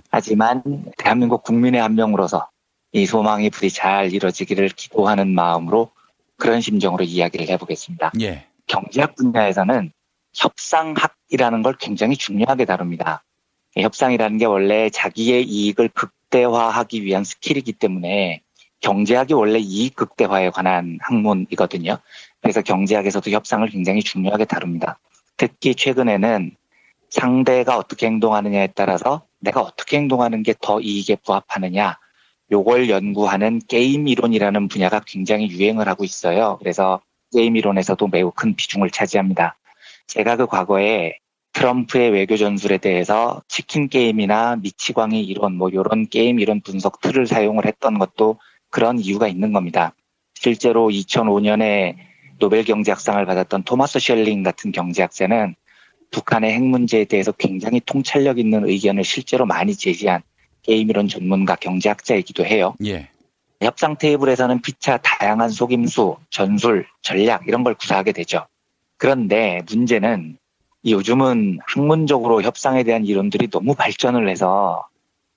하지만 대한민국 국민의 한 명으로서 이 소망이 부디 잘 이루어지기를 기도하는 마음으로 그런 심정으로 이야기를 해보겠습니다. 예. 경제학 분야에서는 협상학이라는 걸 굉장히 중요하게 다룹니다. 협상이라는 게 원래 자기의 이익을 극대화하기 위한 스킬이기 때문에 경제학이 원래 이익 극대화에 관한 학문이거든요. 그래서 경제학에서도 협상을 굉장히 중요하게 다룹니다. 특히 최근에는 상대가 어떻게 행동하느냐에 따라서 내가 어떻게 행동하는 게 더 이익에 부합하느냐, 요걸 연구하는 게임 이론이라는 분야가 굉장히 유행을 하고 있어요. 그래서 게임 이론에서도 매우 큰 비중을 차지합니다. 제가 그 과거에 트럼프의 외교 전술에 대해서 치킨 게임이나 미치광이 이론, 요런 게임 이론 분석 틀을 사용을 했던 것도 그런 이유가 있는 겁니다. 실제로 2005년에 노벨 경제학상을 받았던 토마스 셜링 같은 경제학자는 북한의 핵 문제에 대해서 굉장히 통찰력 있는 의견을 실제로 많이 제시한 게임이론 전문가 경제학자이기도 해요. 예. 협상 테이블에서는 피차 다양한 속임수, 전술, 전략 이런 걸 구사하게 되죠. 그런데 문제는 요즘은 학문적으로 협상에 대한 이론들이 너무 발전을 해서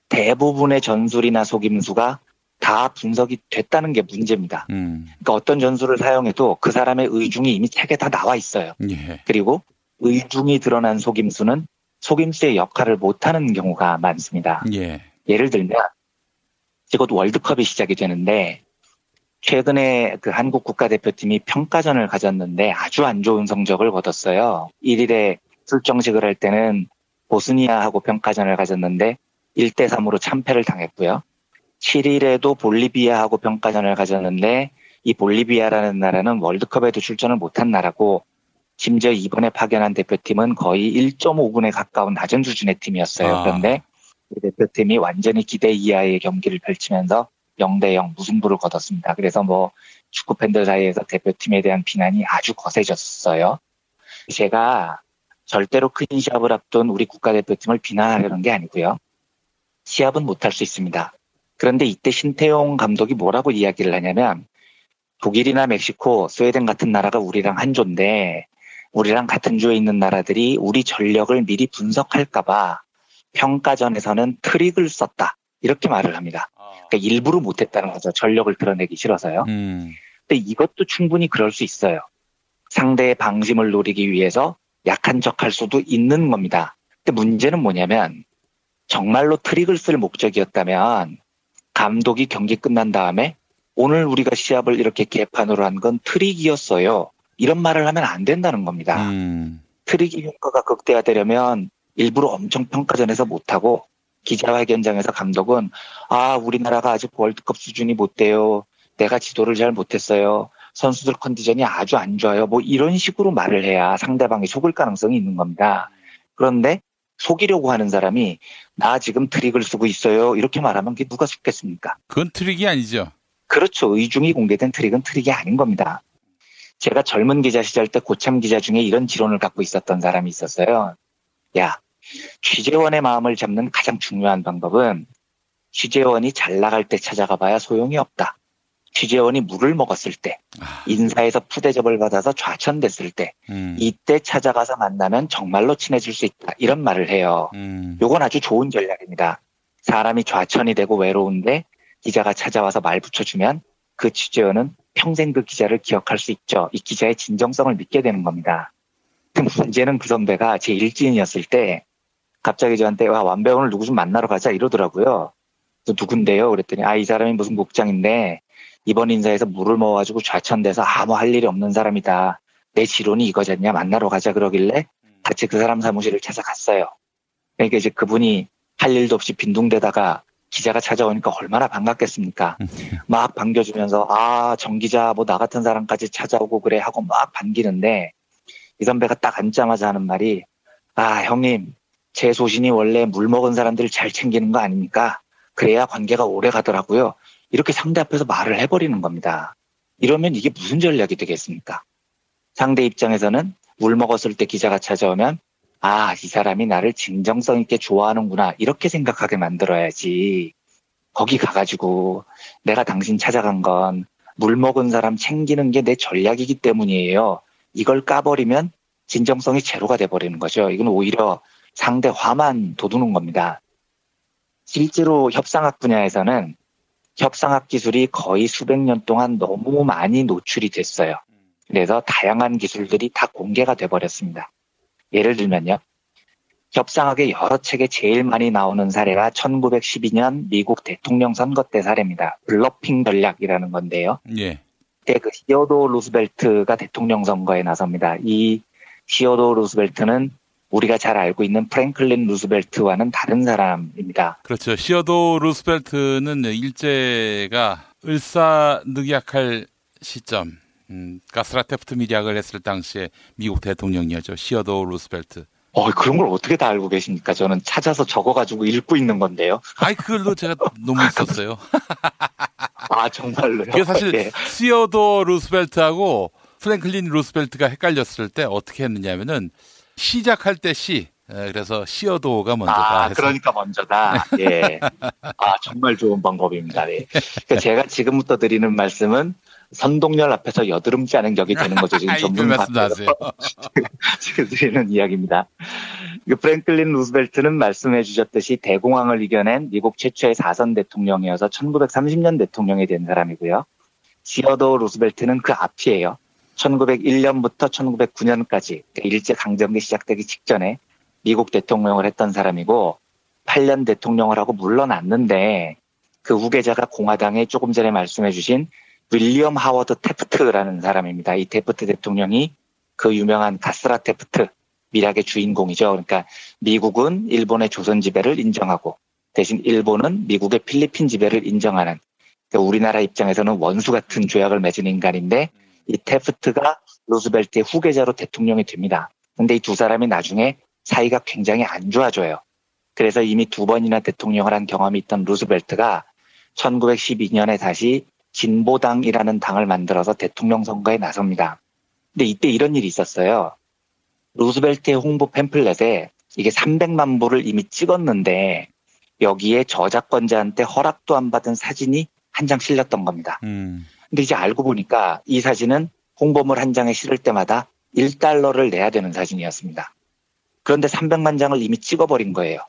대부분의 전술이나 속임수가 다 분석이 됐다는 게 문제입니다. 그러니까 어떤 전술을 사용해도 그 사람의 의중이 이미 책에 다 나와 있어요. 예. 그리고 의중이 드러난 속임수는 속임수의 역할을 못하는 경우가 많습니다. 예. 예를 들면 이제 곧 월드컵이 시작이 되는데 최근에 그 한국 국가대표팀이 평가전을 가졌는데 아주 안 좋은 성적을 거뒀어요. 1일에 출정식을 할 때는 보스니아하고 평가전을 가졌는데 1대3으로 참패를 당했고요. 7일에도 볼리비아하고 평가전을 가졌는데 이 볼리비아라는 나라는 월드컵에도 출전을 못한 나라고 심지어 이번에 파견한 대표팀은 거의 1.5군에 가까운 낮은 수준의 팀이었어요. 그런데 이 대표팀이 완전히 기대 이하의 경기를 펼치면서 0대0 무승부를 거뒀습니다. 그래서 뭐 축구 팬들 사이에서 대표팀에 대한 비난이 아주 거세졌어요. 제가 절대로 큰 시합을 앞둔 우리 국가대표팀을 비난하려는 게 아니고요. 시합은 못할 수 있습니다. 그런데 이때 신태용 감독이 뭐라고 이야기를 하냐면 독일이나 멕시코, 스웨덴 같은 나라가 우리랑 한 조인데 우리랑 같은 조에 있는 나라들이 우리 전력을 미리 분석할까봐 평가전에서는 트릭을 썼다. 이렇게 말을 합니다. 그러니까 일부러 못했다는 거죠. 전력을 드러내기 싫어서요. 근데 이것도 충분히 그럴 수 있어요. 상대의 방심을 노리기 위해서 약한 척할 수도 있는 겁니다. 근데 문제는 뭐냐면 정말로 트릭을 쓸 목적이었다면 감독이 경기 끝난 다음에 오늘 우리가 시합을 이렇게 개판으로 한 건 트릭이었어요. 이런 말을 하면 안 된다는 겁니다. 트릭이 효과가 극대화되려면 일부러 엄청 평가전에서 못하고 기자회견장에서 감독은 우리나라가 아직 월드컵 수준이 못 돼요. 내가 지도를 잘 못했어요. 선수들 컨디션이 아주 안 좋아요. 뭐 이런 식으로 말을 해야 상대방이 속을 가능성이 있는 겁니다. 그런데 속이려고 하는 사람이 나 지금 트릭을 쓰고 있어요. 이렇게 말하면 그게 누가 속겠습니까? 그건 트릭이 아니죠. 그렇죠. 의중이 공개된 트릭은 트릭이 아닌 겁니다. 제가 젊은 기자 시절 때 고참 기자 중에 이런 지론을 갖고 있었던 사람이 있었어요. 야, 취재원의 마음을 잡는 가장 중요한 방법은 취재원이 잘 나갈 때 찾아가 봐야 소용이 없다. 취재원이 물을 먹었을 때, 인사에서 푸대접을 받아서 좌천됐을 때, 이때 찾아가서 만나면 정말로 친해질 수 있다. 이런 말을 해요. 요건 아주 좋은 전략입니다. 사람이 좌천이 되고 외로운데 기자가 찾아와서 말 붙여주면 그 취재원은 평생 그 기자를 기억할 수 있죠. 이 기자의 진정성을 믿게 되는 겁니다. 문제는 그 선배가 제 일진이었을 때 갑자기 저한테 완배 오늘 누구 좀 만나러 가자 이러더라고요. 누군데요? 그랬더니 이 사람이 무슨 국장인데 이번 인사에서 물을 먹어가지고 좌천돼서 아무 할 일이 없는 사람이다. 내 지론이 이거잖냐 만나러 가자 그러길래 같이 그 사람 사무실을 찾아갔어요. 그러니까 이제 그분이 할 일도 없이 빈둥대다가 기자가 찾아오니까 얼마나 반갑겠습니까? 막 반겨주면서 정 기자 뭐 나 같은 사람까지 찾아오고 그래 하고 막 반기는데 이 선배가 딱 앉자마자 하는 말이 형님 제 소신이 원래 물 먹은 사람들을 잘 챙기는 거 아닙니까? 그래야 관계가 오래 가더라고요. 이렇게 상대 앞에서 말을 해버리는 겁니다. 이러면 이게 무슨 전략이 되겠습니까? 상대 입장에서는 물 먹었을 때 기자가 찾아오면 이 사람이 나를 진정성 있게 좋아하는구나 이렇게 생각하게 만들어야지. 거기 가가지고 내가 당신 찾아간 건 물 먹은 사람 챙기는 게 내 전략이기 때문이에요. 이걸 까버리면 진정성이 제로가 돼버리는 거죠. 이건 오히려 상대 화만 돋우는 겁니다. 실제로 협상학 분야에서는 협상학 기술이 거의 수백 년 동안 너무 많이 노출이 됐어요. 그래서 다양한 기술들이 다 공개가 돼버렸습니다. 예를 들면요. 협상학의 여러 책에 제일 많이 나오는 사례가 1912년 미국 대통령 선거 때 사례입니다. 블러핑 전략이라는 건데요. 예. 그때 그 시어도어 루스벨트가 대통령 선거에 나섭니다. 이 시어도어 루스벨트는 우리가 잘 알고 있는 프랭클린 루스벨트와는 다른 사람입니다. 그렇죠. 시어도어 루스벨트는 일제가 을사늑약할 시점, 가스라테프트 밀약을 했을 당시에 미국 대통령이었죠. 시어도어 루스벨트. 그런 걸 어떻게 다 알고 계십니까? 저는 찾아서 적어가지고 읽고 있는 건데요. 그걸로 제가 논문 썼어요. 정말로요? 그게 사실 네. 시어도어 루스벨트하고 프랭클린 루스벨트가 헷갈렸을 때 어떻게 했느냐면은 시작할 때 그래서 시어도어가 먼저다. 그러니까 먼저다. 예. 정말 좋은 방법입니다. 네. 그러니까 제가 지금부터 드리는 말씀은 선동열 앞에서 여드름지 않은 격이 되는 거죠. 지금 전문가세요. 지금 드리는 이야기입니다. 프랭클린 루스벨트는 말씀해 주셨듯이 대공황을 이겨낸 미국 최초의 4선 대통령이어서 1930년 대통령이 된 사람이고요. 시어도어 루스벨트는 그 앞이에요. 1901년부터 1909년까지 일제강점기 시작되기 직전에 미국 대통령을 했던 사람이고 8년 대통령을 하고 물러났는데 그 후계자가 공화당의 조금 전에 말씀해 주신 윌리엄 하워드 태프트라는 사람입니다. 이 태프트 대통령이 그 유명한 가스라 태프트 밀약의 주인공이죠. 그러니까 미국은 일본의 조선 지배를 인정하고 대신 일본은 미국의 필리핀 지배를 인정하는, 그러니까 우리나라 입장에서는 원수 같은 조약을 맺은 인간인데 이 태프트가 루스벨트의 후계자로 대통령이 됩니다. 근데 이 두 사람이 나중에 사이가 굉장히 안 좋아져요. 그래서 이미 2번이나 대통령을 한 경험이 있던 루스벨트가 1912년에 다시 진보당이라는 당을 만들어서 대통령 선거에 나섭니다. 근데 이때 이런 일이 있었어요. 루스벨트의 홍보 팸플렛에 이게 300만 부를 이미 찍었는데 여기에 저작권자한테 허락도 안 받은 사진이 한 장 실렸던 겁니다. 근데 이제 알고 보니까 이 사진은 홍보물 한 장에 실을 때마다 $1를 내야 되는 사진이었습니다. 그런데 300만 장을 이미 찍어버린 거예요.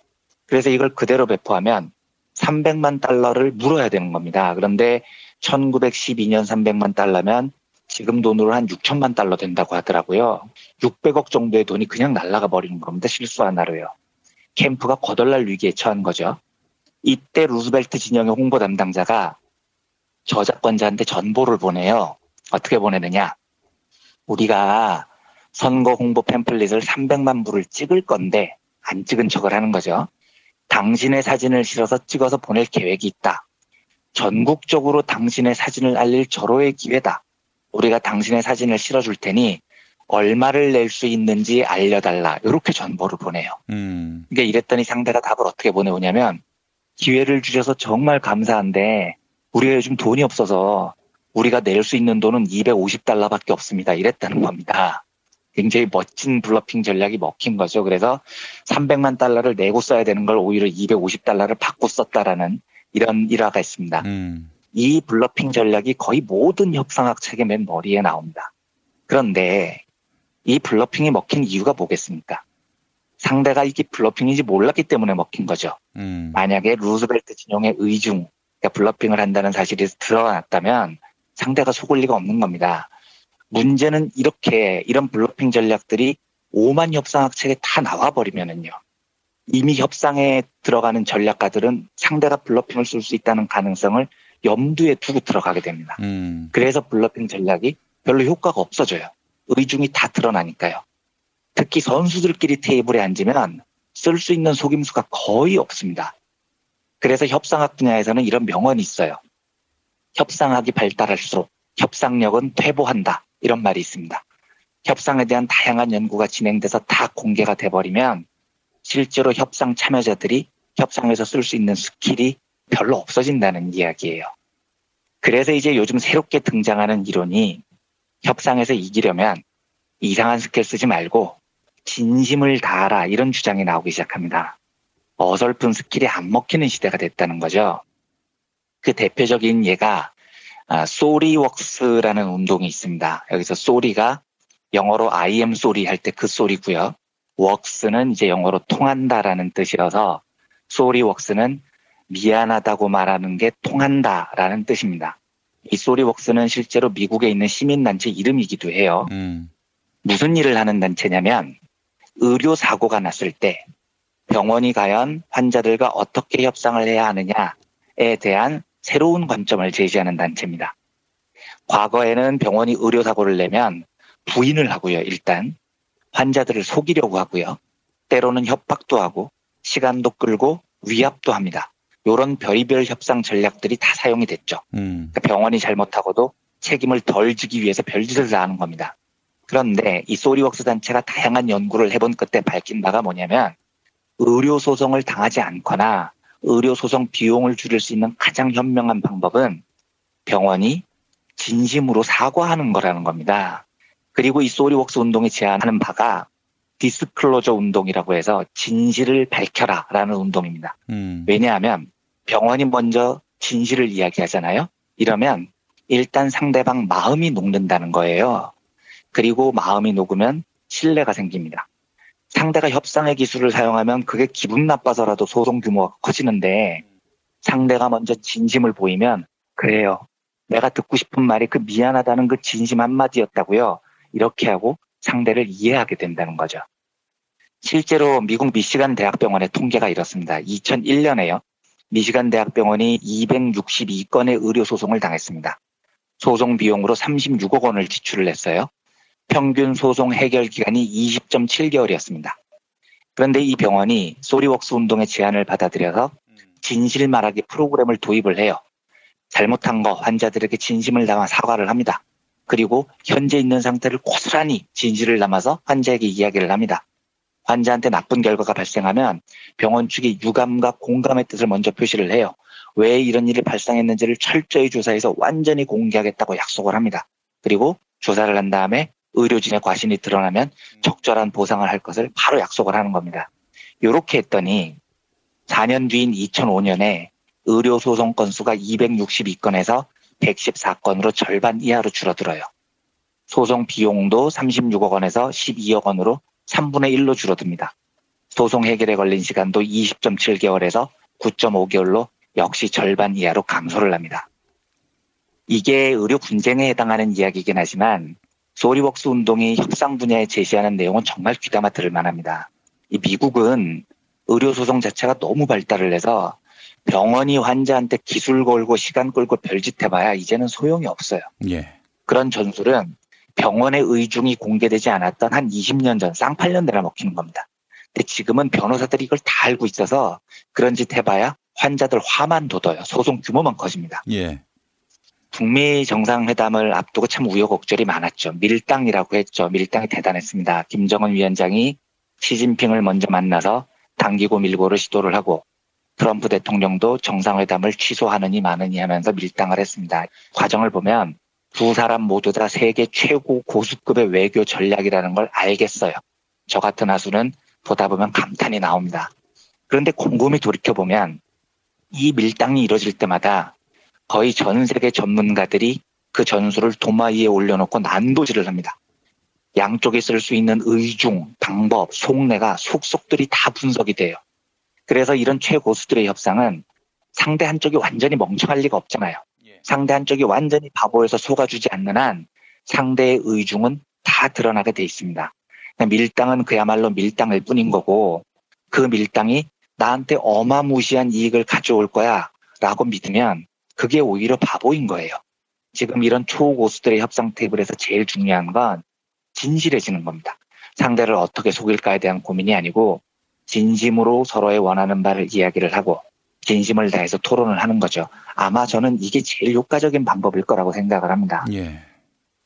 그래서 이걸 그대로 배포하면 $300만 물어야 되는 겁니다. 그런데 1912년 300만 달러면 지금 돈으로 한 $6천만 된다고 하더라고요. 600억 정도의 돈이 그냥 날아가 버리는 겁니다. 실수 하나로요. 캠프가 거덜날 위기에 처한 거죠. 이때 루스벨트 진영의 홍보 담당자가 저작권자한테 전보를 보내요. 어떻게 보내느냐. 우리가 선거 홍보 팸플릿을 300만 부를 찍을 건데 안 찍은 척을 하는 거죠. 당신의 사진을 실어서 찍어서 보낼 계획이 있다. 전국적으로 당신의 사진을 알릴 절호의 기회다. 우리가 당신의 사진을 실어줄 테니 얼마를 낼 수 있는지 알려달라. 이렇게 전보를 보내요. 그러니까 이랬더니 상대가 답을 어떻게 보내오냐면 기회를 주셔서 정말 감사한데 우리가 요즘 돈이 없어서 우리가 낼 수 있는 돈은 $250밖에 없습니다. 이랬다는 겁니다. 굉장히 멋진 블러핑 전략이 먹힌 거죠. 그래서 $300만 내고 써야 되는 걸 오히려 $250를 받고 썼다라는 이런 일화가 있습니다. 이 블러핑 전략이 거의 모든 협상학 책의 맨 머리에 나옵니다. 그런데 이 블러핑이 먹힌 이유가 뭐겠습니까? 상대가 이게 블러핑인지 몰랐기 때문에 먹힌 거죠. 만약에 루스벨트 진영의 의중, 그러니까 블러핑을 한다는 사실이 드러났다면 상대가 속을 리가 없는 겁니다. 문제는 이런 블러핑 전략들이 오만 협상학 책에 다 나와버리면은요. 이미 협상에 들어가는 전략가들은 상대가 블러핑을 쓸 수 있다는 가능성을 염두에 두고 들어가게 됩니다. 그래서 블러핑 전략이 별로 효과가 없어져요. 의중이 다 드러나니까요. 특히 선수들끼리 테이블에 앉으면 쓸 수 있는 속임수가 거의 없습니다. 그래서 협상학 분야에서는 이런 명언이 있어요. 협상학이 발달할수록 협상력은 퇴보한다. 이런 말이 있습니다. 협상에 대한 다양한 연구가 진행돼서 다 공개가 돼버리면 실제로 협상 참여자들이 협상에서 쓸 수 있는 스킬이 별로 없어진다는 이야기예요. 그래서 이제 요즘 새롭게 등장하는 이론이 협상에서 이기려면 이상한 스킬 쓰지 말고 진심을 다하라 이런 주장이 나오기 시작합니다. 어설픈 스킬이 안 먹히는 시대가 됐다는 거죠. 그 대표적인 예가 소리웍스라는 운동이 있습니다. 여기서 소리가 영어로 I am sorry 할 때 그 소리고요. 웍스는 이제 영어로 통한다라는 뜻이어서 소리웍스는 미안하다고 말하는 게 통한다라는 뜻입니다. 이 소리웍스는 실제로 미국에 있는 시민단체 이름이기도 해요. 무슨 일을 하는 단체냐면 의료사고가 났을 때 병원이 과연 환자들과 어떻게 협상을 해야 하느냐에 대한 새로운 관점을 제시하는 단체입니다. 과거에는 병원이 의료사고를 내면 부인을 하고요. 일단 환자들을 속이려고 하고요. 때로는 협박도 하고 시간도 끌고 위압도 합니다. 이런 별의별 협상 전략들이 다 사용이 됐죠. 그러니까 병원이 잘못하고도 책임을 덜 지기 위해서 별짓을 다 하는 겁니다. 그런데 이 소리웍스 단체가 다양한 연구를 해본 끝에 밝힌 바가 뭐냐면 의료소송을 당하지 않거나 의료소송 비용을 줄일 수 있는 가장 현명한 방법은 병원이 진심으로 사과하는 거라는 겁니다. 그리고 이 소리웍스 운동이 제안하는 바가 디스클로저 운동이라고 해서 진실을 밝혀라 라는 운동입니다. 왜냐하면 병원이 먼저 진실을 이야기하잖아요. 이러면 일단 상대방 마음이 녹는다는 거예요. 그리고 마음이 녹으면 신뢰가 생깁니다. 상대가 협상의 기술을 사용하면 그게 기분 나빠서라도 소송 규모가 커지는데 상대가 먼저 진심을 보이면 그래요. 내가 듣고 싶은 말이 그 미안하다는 그 진심 한마디였다고요. 이렇게 하고 상대를 이해하게 된다는 거죠. 실제로 미국 미시간 대학병원의 통계가 이렇습니다. 2001년에요. 미시간 대학병원이 262건의 의료 소송을 당했습니다. 소송 비용으로 36억 원을 지출을 했어요. 평균 소송 해결 기간이 20.7개월이었습니다. 그런데 이 병원이 소리웍스 운동의 제안을 받아들여서 진실 말하기 프로그램을 도입을 해요. 잘못한 거 환자들에게 진심을 담아 사과를 합니다. 그리고 현재 있는 상태를 고스란히 진실을 담아서 환자에게 이야기를 합니다. 환자한테 나쁜 결과가 발생하면 병원 측이 유감과 공감의 뜻을 먼저 표시를 해요. 왜 이런 일이 발생했는지를 철저히 조사해서 완전히 공개하겠다고 약속을 합니다. 그리고 조사를 한 다음에 의료진의 과신이 드러나면 적절한 보상을 할 것을 바로 약속을 하는 겁니다. 이렇게 했더니 4년 뒤인 2005년에 의료소송 건수가 262건에서 114건으로 절반 이하로 줄어들어요. 소송 비용도 36억 원에서 12억 원으로 3분의 1로 줄어듭니다. 소송 해결에 걸린 시간도 20.7개월에서 9.5개월로 역시 절반 이하로 감소를 합니다. 이게 의료 분쟁에 해당하는 이야기이긴 하지만 소리웍스 운동이 협상 분야에 제시하는 내용은 정말 귀담아 들을 만합니다. 이 미국은 의료소송 자체가 너무 발달을 해서 병원이 환자한테 기술 걸고 시간 끌고 별짓 해봐야 이제는 소용이 없어요. 예. 그런 전술은 병원의 의중이 공개되지 않았던 한 20년 전 쌍팔년대나 먹히는 겁니다. 근데 지금은 변호사들이 이걸 다 알고 있어서 그런 짓 해봐야 환자들 화만 돋아요. 소송 규모만 커집니다. 예. 북미 정상회담을 앞두고 참 우여곡절이 많았죠. 밀당이라고 했죠. 밀당이 대단했습니다. 김정은 위원장이 시진핑을 먼저 만나서 당기고 밀고를 시도를 하고 트럼프 대통령도 정상회담을 취소하느니 마느니 하면서 밀당을 했습니다. 과정을 보면 두 사람 모두 다 세계 최고 고수급의 외교 전략이라는 걸 알겠어요. 저 같은 하수는 보다 보면 감탄이 나옵니다. 그런데 곰곰이 돌이켜보면 이 밀당이 이루어질 때마다 거의 전 세계 전문가들이 그 전술을 도마 위에 올려놓고 난도질을 합니다. 양쪽에 쓸 수 있는 의중, 방법, 속내가 속속들이 다 분석이 돼요. 그래서 이런 최고수들의 협상은 상대 한쪽이 완전히 멍청할 리가 없잖아요. 상대 한쪽이 완전히 바보여서 속아주지 않는 한 상대의 의중은 다 드러나게 돼 있습니다. 밀당은 그야말로 밀당일 뿐인 거고 그 밀당이 나한테 어마무시한 이익을 가져올 거야 라고 믿으면 그게 오히려 바보인 거예요. 지금 이런 초고수들의 협상 테이블에서 제일 중요한 건 진실해지는 겁니다. 상대를 어떻게 속일까에 대한 고민이 아니고 진심으로 서로의 원하는 바를 이야기를 하고 진심을 다해서 토론을 하는 거죠. 아마 저는 이게 제일 효과적인 방법일 거라고 생각을 합니다. 예.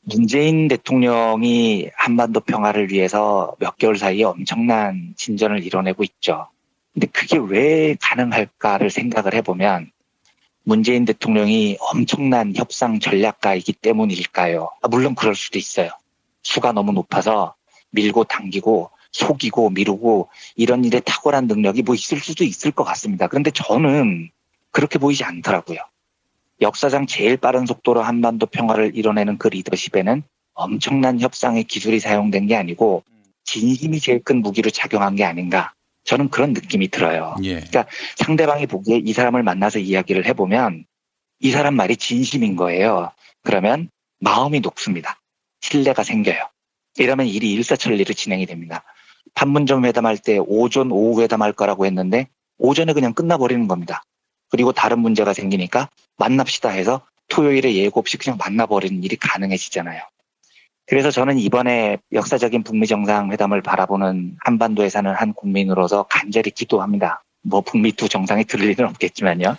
문재인 대통령이 한반도 평화를 위해서 몇 개월 사이에 엄청난 진전을 이뤄내고 있죠. 근데 그게 왜 가능할까를 생각을 해보면 문재인 대통령이 엄청난 협상 전략가이기 때문일까요? 물론 그럴 수도 있어요. 수가 너무 높아서 밀고 당기고 속이고 미루고 이런 일에 탁월한 능력이 뭐 있을 수도 있을 것 같습니다. 그런데 저는 그렇게 보이지 않더라고요. 역사상 제일 빠른 속도로 한반도 평화를 이뤄내는 그 리더십에는 엄청난 협상의 기술이 사용된 게 아니고 진심이 제일 큰 무기로 작용한 게 아닌가. 저는 그런 느낌이 들어요. 예. 그러니까 상대방이 보기에 이 사람을 만나서 이야기를 해보면 이 사람 말이 진심인 거예요. 그러면 마음이 녹습니다. 신뢰가 생겨요. 이러면 일이 일사천리로 진행이 됩니다. 판문점 회담할 때 오전 오후 회담할 거라고 했는데 오전에 그냥 끝나버리는 겁니다. 그리고 다른 문제가 생기니까 만납시다 해서 토요일에 예고 없이 그냥 만나버리는 일이 가능해지잖아요. 그래서 저는 이번에 역사적인 북미 정상회담을 바라보는 한반도에 사는 한 국민으로서 간절히 기도합니다. 뭐 북미 두 정상이 들을 일은 없겠지만요.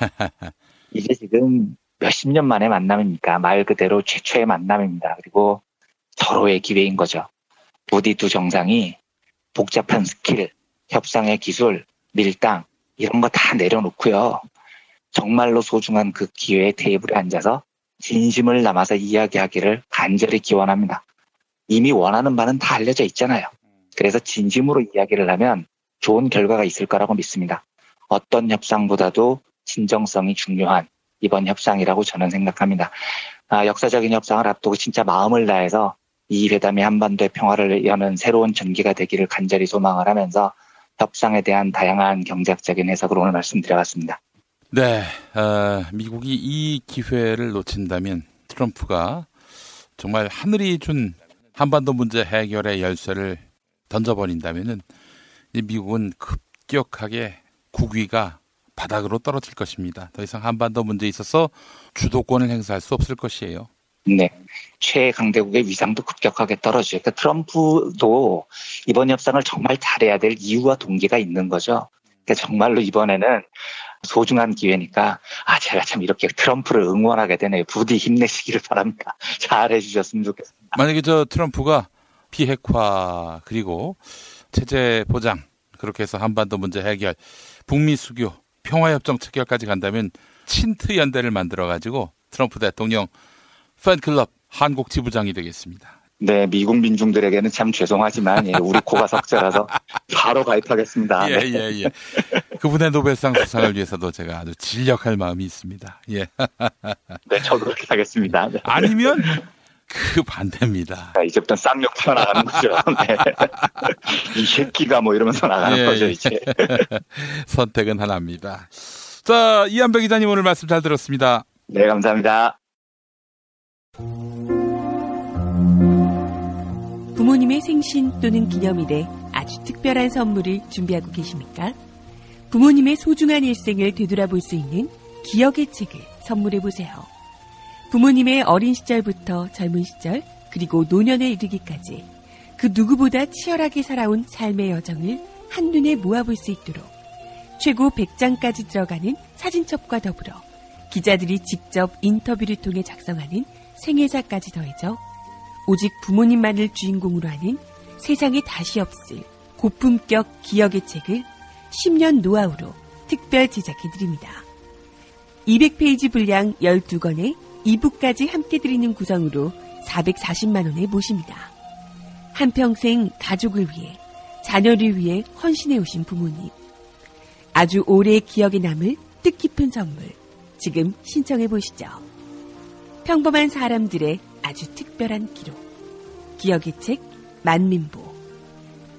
이게 지금 몇십 년 만의 만남입니까? 말 그대로 최초의 만남입니다. 그리고 서로의 기회인 거죠. 부디 두 정상이 복잡한 스킬, 협상의 기술, 밀당 이런 거 다 내려놓고요. 정말로 소중한 그 기회의 테이블에 앉아서 진심을 담아서 이야기하기를 간절히 기원합니다. 이미 원하는 바는 다 알려져 있잖아요. 그래서 진심으로 이야기를 하면 좋은 결과가 있을 거라고 믿습니다. 어떤 협상보다도 진정성이 중요한 이번 협상이라고 저는 생각합니다. 역사적인 협상을 앞두고 진짜 마음을 다해서 이 회담이 한반도의 평화를 여는 새로운 전기가 되기를 간절히 소망을 하면서 협상에 대한 다양한 경제학적인 해석을 오늘 말씀드려봤습니다. 네, 미국이 이 기회를 놓친다면 트럼프가 정말 하늘이 준 한반도 문제 해결의 열쇠를 던져버린다면은 미국은 급격하게 국위가 바닥으로 떨어질 것입니다. 더 이상 한반도 문제에 있어서 주도권을 행사할 수 없을 것이에요. 네. 최강대국의 위상도 급격하게 떨어지죠. 그러니까 트럼프도 이번 협상을 정말 잘해야 될 이유와 동기가 있는 거죠. 그러니까 정말로 이번에는 소중한 기회니까 제가 참 이렇게 트럼프를 응원하게 되네요. 부디 힘내시기를 바랍니다. 잘해 주셨으면 좋겠습니다. 만약에 트럼프가 비핵화 그리고 체제 보장 그렇게 해서 한반도 문제 해결, 북미 수교, 평화협정 체결까지 간다면 친트 연대를 만들어가지고 트럼프 대통령 팬클럽 한국 지부장이 되겠습니다. 네, 미국 민중들에게는 참 죄송하지만 우리 코가 석자라서 바로 가입하겠습니다. 예, 네. 예. 그분의 노벨상 수상을 위해서도 제가 아주 진력할 마음이 있습니다. 예. 네, 저도 그렇게 하겠습니다. 네. 아니면 그 반대입니다. 이제부터 쌍욕 튀어나가는 거죠. 네. 이 새끼가 이러면서 나가는 거죠, 이제. 선택은 하나입니다. 자, 이한배 기자님 오늘 말씀 잘 들었습니다. 네, 감사합니다. 부모님의 생신 또는 기념일에 아주 특별한 선물을 준비하고 계십니까? 부모님의 소중한 일생을 되돌아볼 수 있는 기억의 책을 선물해보세요. 부모님의 어린 시절부터 젊은 시절 그리고 노년에 이르기까지 그 누구보다 치열하게 살아온 삶의 여정을 한눈에 모아볼 수 있도록 최고 100장까지 들어가는 사진첩과 더불어 기자들이 직접 인터뷰를 통해 작성하는 생애사까지 더해져 오직 부모님만을 주인공으로 하는 세상에 다시 없을 고품격 기억의 책을 10년 노하우로 특별 제작해드립니다. 200페이지 분량 12권에 2부까지 함께 드리는 구성으로 440만 원에 모십니다. 한평생 가족을 위해, 자녀를 위해 헌신해 오신 부모님. 아주 오래 기억에 남을 뜻깊은 선물. 지금 신청해 보시죠. 평범한 사람들의 아주 특별한 기록. 기억의 책 만민보.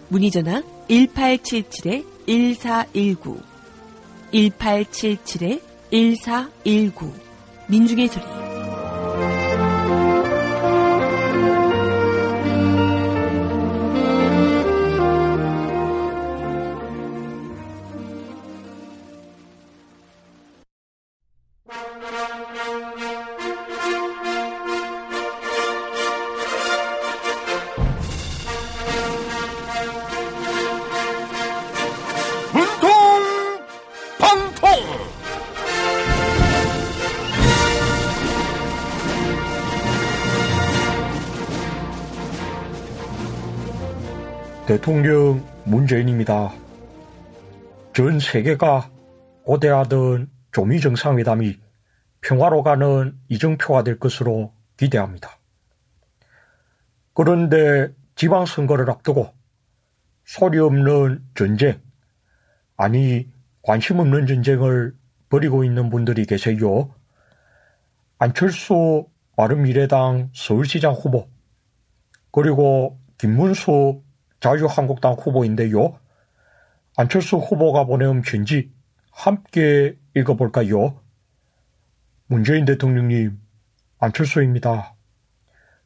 문의전화 1877-1419 1877-1419 민중의 소리. 대통령 문재인입니다. 전 세계가 고대하던 조미 정상회담이 평화로 가는 이정표가 될 것으로 기대합니다. 그런데 지방선거를 앞두고 소리 없는 전쟁, 아니 관심 없는 전쟁을 벌이고 있는 분들이 계세요. 안철수 바른미래당 서울시장 후보, 그리고 김문수 자유한국당 후보인데요. 안철수 후보가 보내온 편지 함께 읽어볼까요? 문재인 대통령님, 안철수입니다.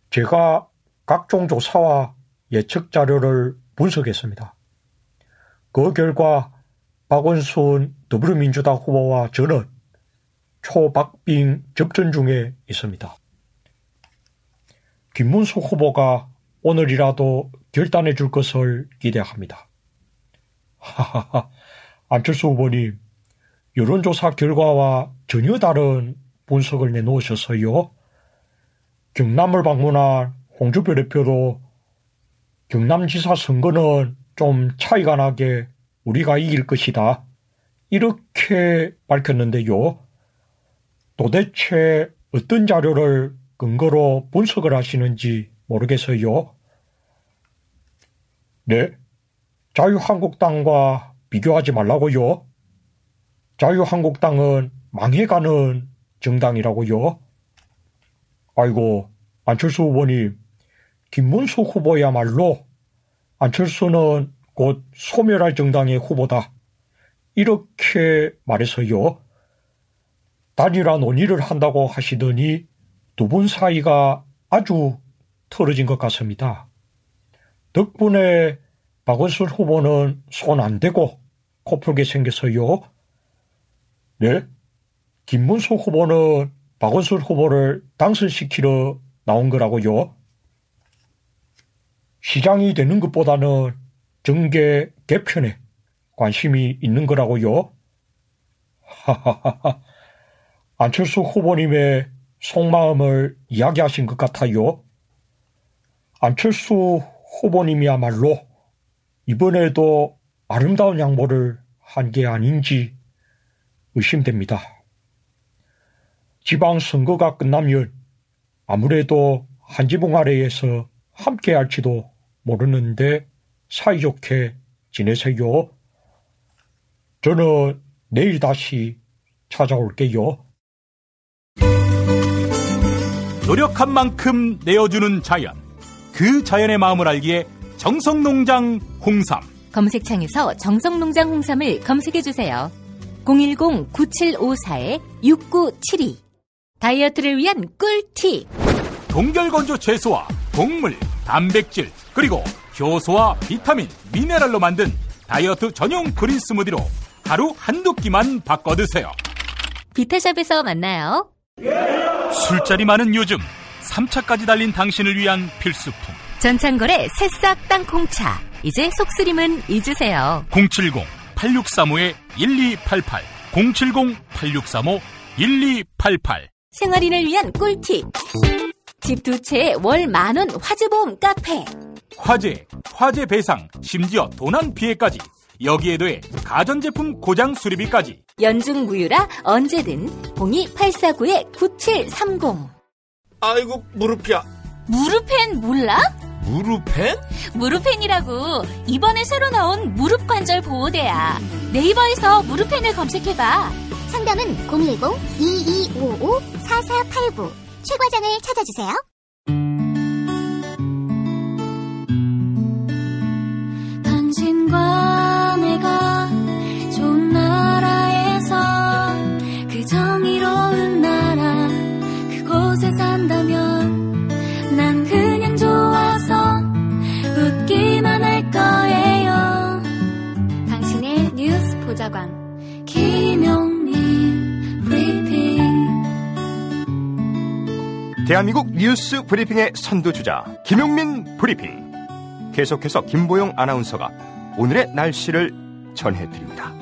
제가 각종 조사와 예측 자료를 분석했습니다. 그 결과 박원순 더불어민주당 후보와 저는 초박빙 접전 중에 있습니다. 김문수 후보가 오늘이라도 결단해 줄 것을 기대합니다. 하하하, 안철수 후보님, 여론조사 결과와 전혀 다른 분석을 내놓으셔서요. 경남을 방문한 홍준표 대표도 경남지사 선거는 좀 차이가 나게 우리가 이길 것이다, 이렇게 밝혔는데요. 도대체 어떤 자료를 근거로 분석을 하시는지 모르겠어요. 네, 자유한국당과 비교하지 말라고요. 자유한국당은 망해가는 정당이라고요. 아이고, 안철수 후보님, 김문수 후보야말로 안철수는 곧 소멸할 정당의 후보다, 이렇게 말해서요. 단일화 논의를 한다고 하시더니 두 분 사이가 아주 틀어진 것 같습니다. 덕분에 박원순 후보는 손 안 대고 코 풀게 생겼어요. 네? 김문수 후보는 박원순 후보를 당선시키러 나온 거라고요? 시장이 되는 것보다는 정계 개편에 관심이 있는 거라고요? 하하하하. 안철수 후보님의 속마음을 이야기하신 것 같아요. 안철수 후보님이야말로 이번에도 아름다운 양보를 한 게 아닌지 의심됩니다. 지방선거가 끝나면 아무래도 한 지붕 아래에서 함께 할지도 모르는데 사이좋게 지내세요. 저는 내일 다시 찾아올게요. 노력한 만큼 내어주는 자연. 그 자연의 마음을 알기에 정성농장 홍삼. 검색창에서 정성농장 홍삼을 검색해주세요. 010-9754-6972. 다이어트를 위한 꿀팁. 동결건조 채소와 곡물, 단백질, 그리고 효소와 비타민, 미네랄로 만든 다이어트 전용 그린 스무디로 하루 한두 끼만 바꿔 드세요. 비타샵에서 만나요. 술자리 많은 요즘 3차까지 달린 당신을 위한 필수품. 전창걸의 새싹 땅콩차. 이제 속쓰림은 잊으세요. 070-8635-1288 070-8635-1288. 생활인을 위한 꿀팁. 집 두 채에 월 10,000원 화재보험 카페. 화재 배상, 심지어 도난 피해까지. 여기에 더해 가전제품 고장 수리비까지. 연중 무휴라 언제든 02849-9730. 아이고 무릎이야. 무릎펜 몰라? 무릎펜? 무릎펜이라고 이번에 새로 나온 무릎 관절 보호대야. 네이버에서 무릎펜을 검색해봐. 상담은 010-2255-4489. 최 과장을 찾아주세요. 당신과 내가 좋은 나라에서 그 정의로운 나라 그곳에 산다면 난 그냥 좋아서 웃기만 할 거예요. 당신의 뉴스 보좌관 김용민 브리핑. 대한민국 뉴스 브리핑의 선두주자 김용민 브리핑. 계속해서 김보영 아나운서가 오늘의 날씨를 전해드립니다.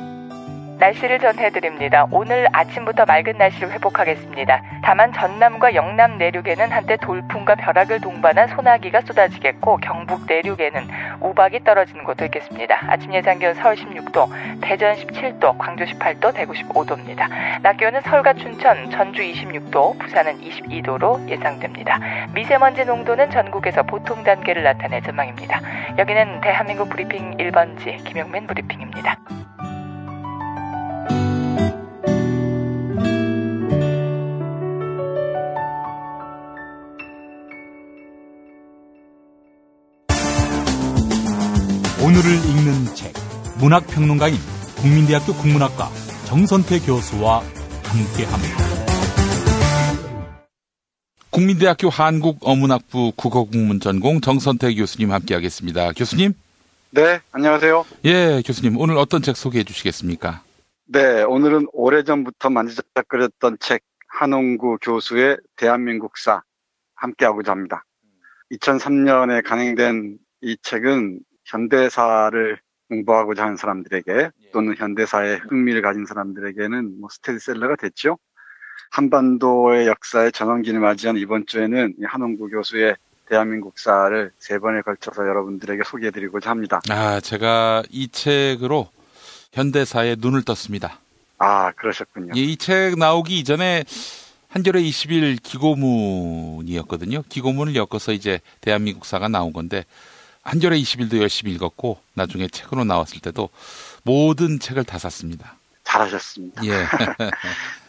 날씨를 전해드립니다. 오늘 아침부터 맑은 날씨를 회복하겠습니다. 다만 전남과 영남 내륙에는 한때 돌풍과 벼락을 동반한 소나기가 쏟아지겠고 경북 내륙에는 우박이 떨어지는 곳도 있겠습니다. 아침 예상 기온 서울 16도, 대전 17도, 광주 18도, 대구 15도입니다. 낮 기온은 서울과 춘천, 전주 26도, 부산은 22도로 예상됩니다. 미세먼지 농도는 전국에서 보통 단계를 나타낼 전망입니다. 여기는 대한민국 브리핑 1번지 김용민 브리핑입니다. 오늘을 읽는 책, 문학평론가인 국민대학교 국문학과 정선태 교수와 함께합니다. 국민대학교 한국어문학부 국어국문 전공 정선태 교수님 함께하겠습니다. 교수님? 네, 안녕하세요. 예, 교수님 오늘 어떤 책 소개해 주시겠습니까? 네, 오늘은 오래전부터 만지작거렸던 책 한홍구 교수의 대한민국사 함께하고자 합니다. 2003년에 간행된 이 책은 현대사를 공부하고자 하는 사람들에게 또는 현대사에 흥미를 가진 사람들에게는 스테디셀러가 됐죠. 한반도의 역사의 전환기를 맞이한 이번 주에는 한홍구 교수의 대한민국사를 3번에 걸쳐서 여러분들에게 소개해드리고자 합니다. 제가 이 책으로 현대사에 눈을 떴습니다. 그러셨군요. 이 책 나오기 이전에 한겨레 20일 기고문이었거든요. 기고문을 엮어서 이제 대한민국사가 나온 건데 한겨레 20일도 열심히 읽었고 나중에 책으로 나왔을 때도 모든 책을 다 샀습니다. 잘하셨습니다. 예.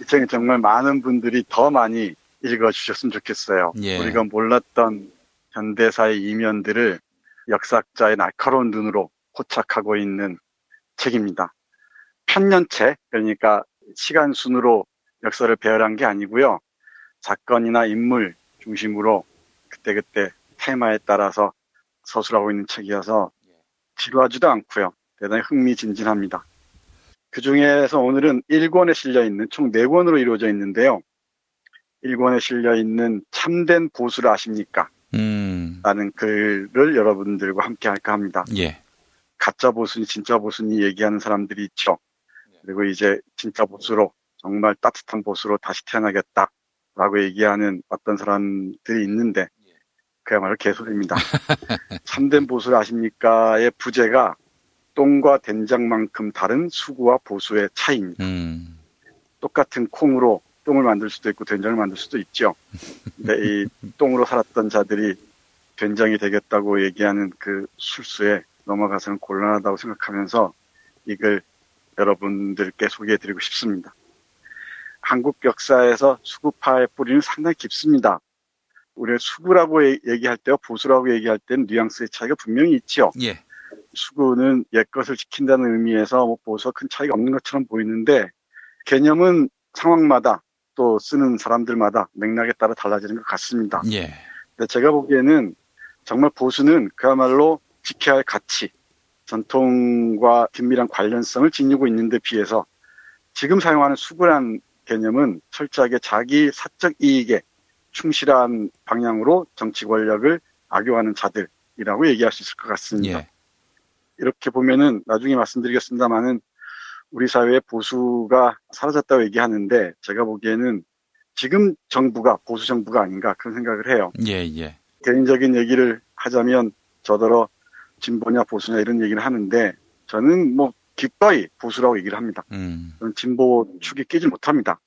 이 책은 정말 많은 분들이 더 많이 읽어주셨으면 좋겠어요. 예. 우리가 몰랐던 현대사의 이면들을 역사학자의 날카로운 눈으로 포착하고 있는 책입니다. 편년책, 그러니까 시간 순으로 역사를 배열한 게 아니고요. 사건이나 인물 중심으로 그때그때 테마에 따라서 서술하고 있는 책이어서 지루하지도 않고요. 대단히 흥미진진합니다. 그 중에서 오늘은 1권에 실려있는 총 4권으로 이루어져 있는데요. 1권에 실려있는 참된 보수를 아십니까? 라는 글을 여러분들과 함께 할까 합니다. 예. 가짜 보수니 진짜 보수니 얘기하는 사람들이 있죠. 그리고 이제 진짜 보수로 정말 따뜻한 보수로 다시 태어나겠다라고 얘기하는 어떤 사람들이 있는데 그야말로 개소리입니다. 참된 보수를 아십니까의 부제가 똥과 된장만큼 다른 수구와 보수의 차이입니다. 똑같은 콩으로 똥을 만들 수도 있고 된장을 만들 수도 있죠. 근데 이 똥으로 살았던 자들이 된장이 되겠다고 얘기하는 그 술수에 넘어가서는 곤란하다고 생각하면서 이걸 여러분들께 소개해드리고 싶습니다. 한국 역사에서 수구파의 뿌리는 상당히 깊습니다. 우리가 수구라고 얘기할 때와 보수라고 얘기할 때는 뉘앙스의 차이가 분명히 있죠. 예. 수구는 옛것을 지킨다는 의미에서 보수와 큰 차이가 없는 것처럼 보이는데 개념은 상황마다 또 쓰는 사람들마다 맥락에 따라 달라지는 것 같습니다. 예. 근데 제가 보기에는 정말 보수는 그야말로 지켜야 할 가치, 전통과 긴밀한 관련성을 지니고 있는데 비해서 지금 사용하는 수구란 개념은 철저하게 자기 사적 이익에 충실한 방향으로 정치 권력을 악용하는 자들이라고 얘기할 수 있을 것 같습니다. 예. 이렇게 보면은 나중에 말씀드리겠습니다만은 우리 사회의 보수가 사라졌다고 얘기하는데 제가 보기에는 지금 정부가 보수 정부가 아닌가 그런 생각을 해요. 예. 개인적인 얘기를 하자면 저더러 진보냐 보수냐 이런 얘기를 하는데 저는 뭐 기꺼이 보수라고 얘기를 합니다. 저는 진보 축에 끼지 못합니다.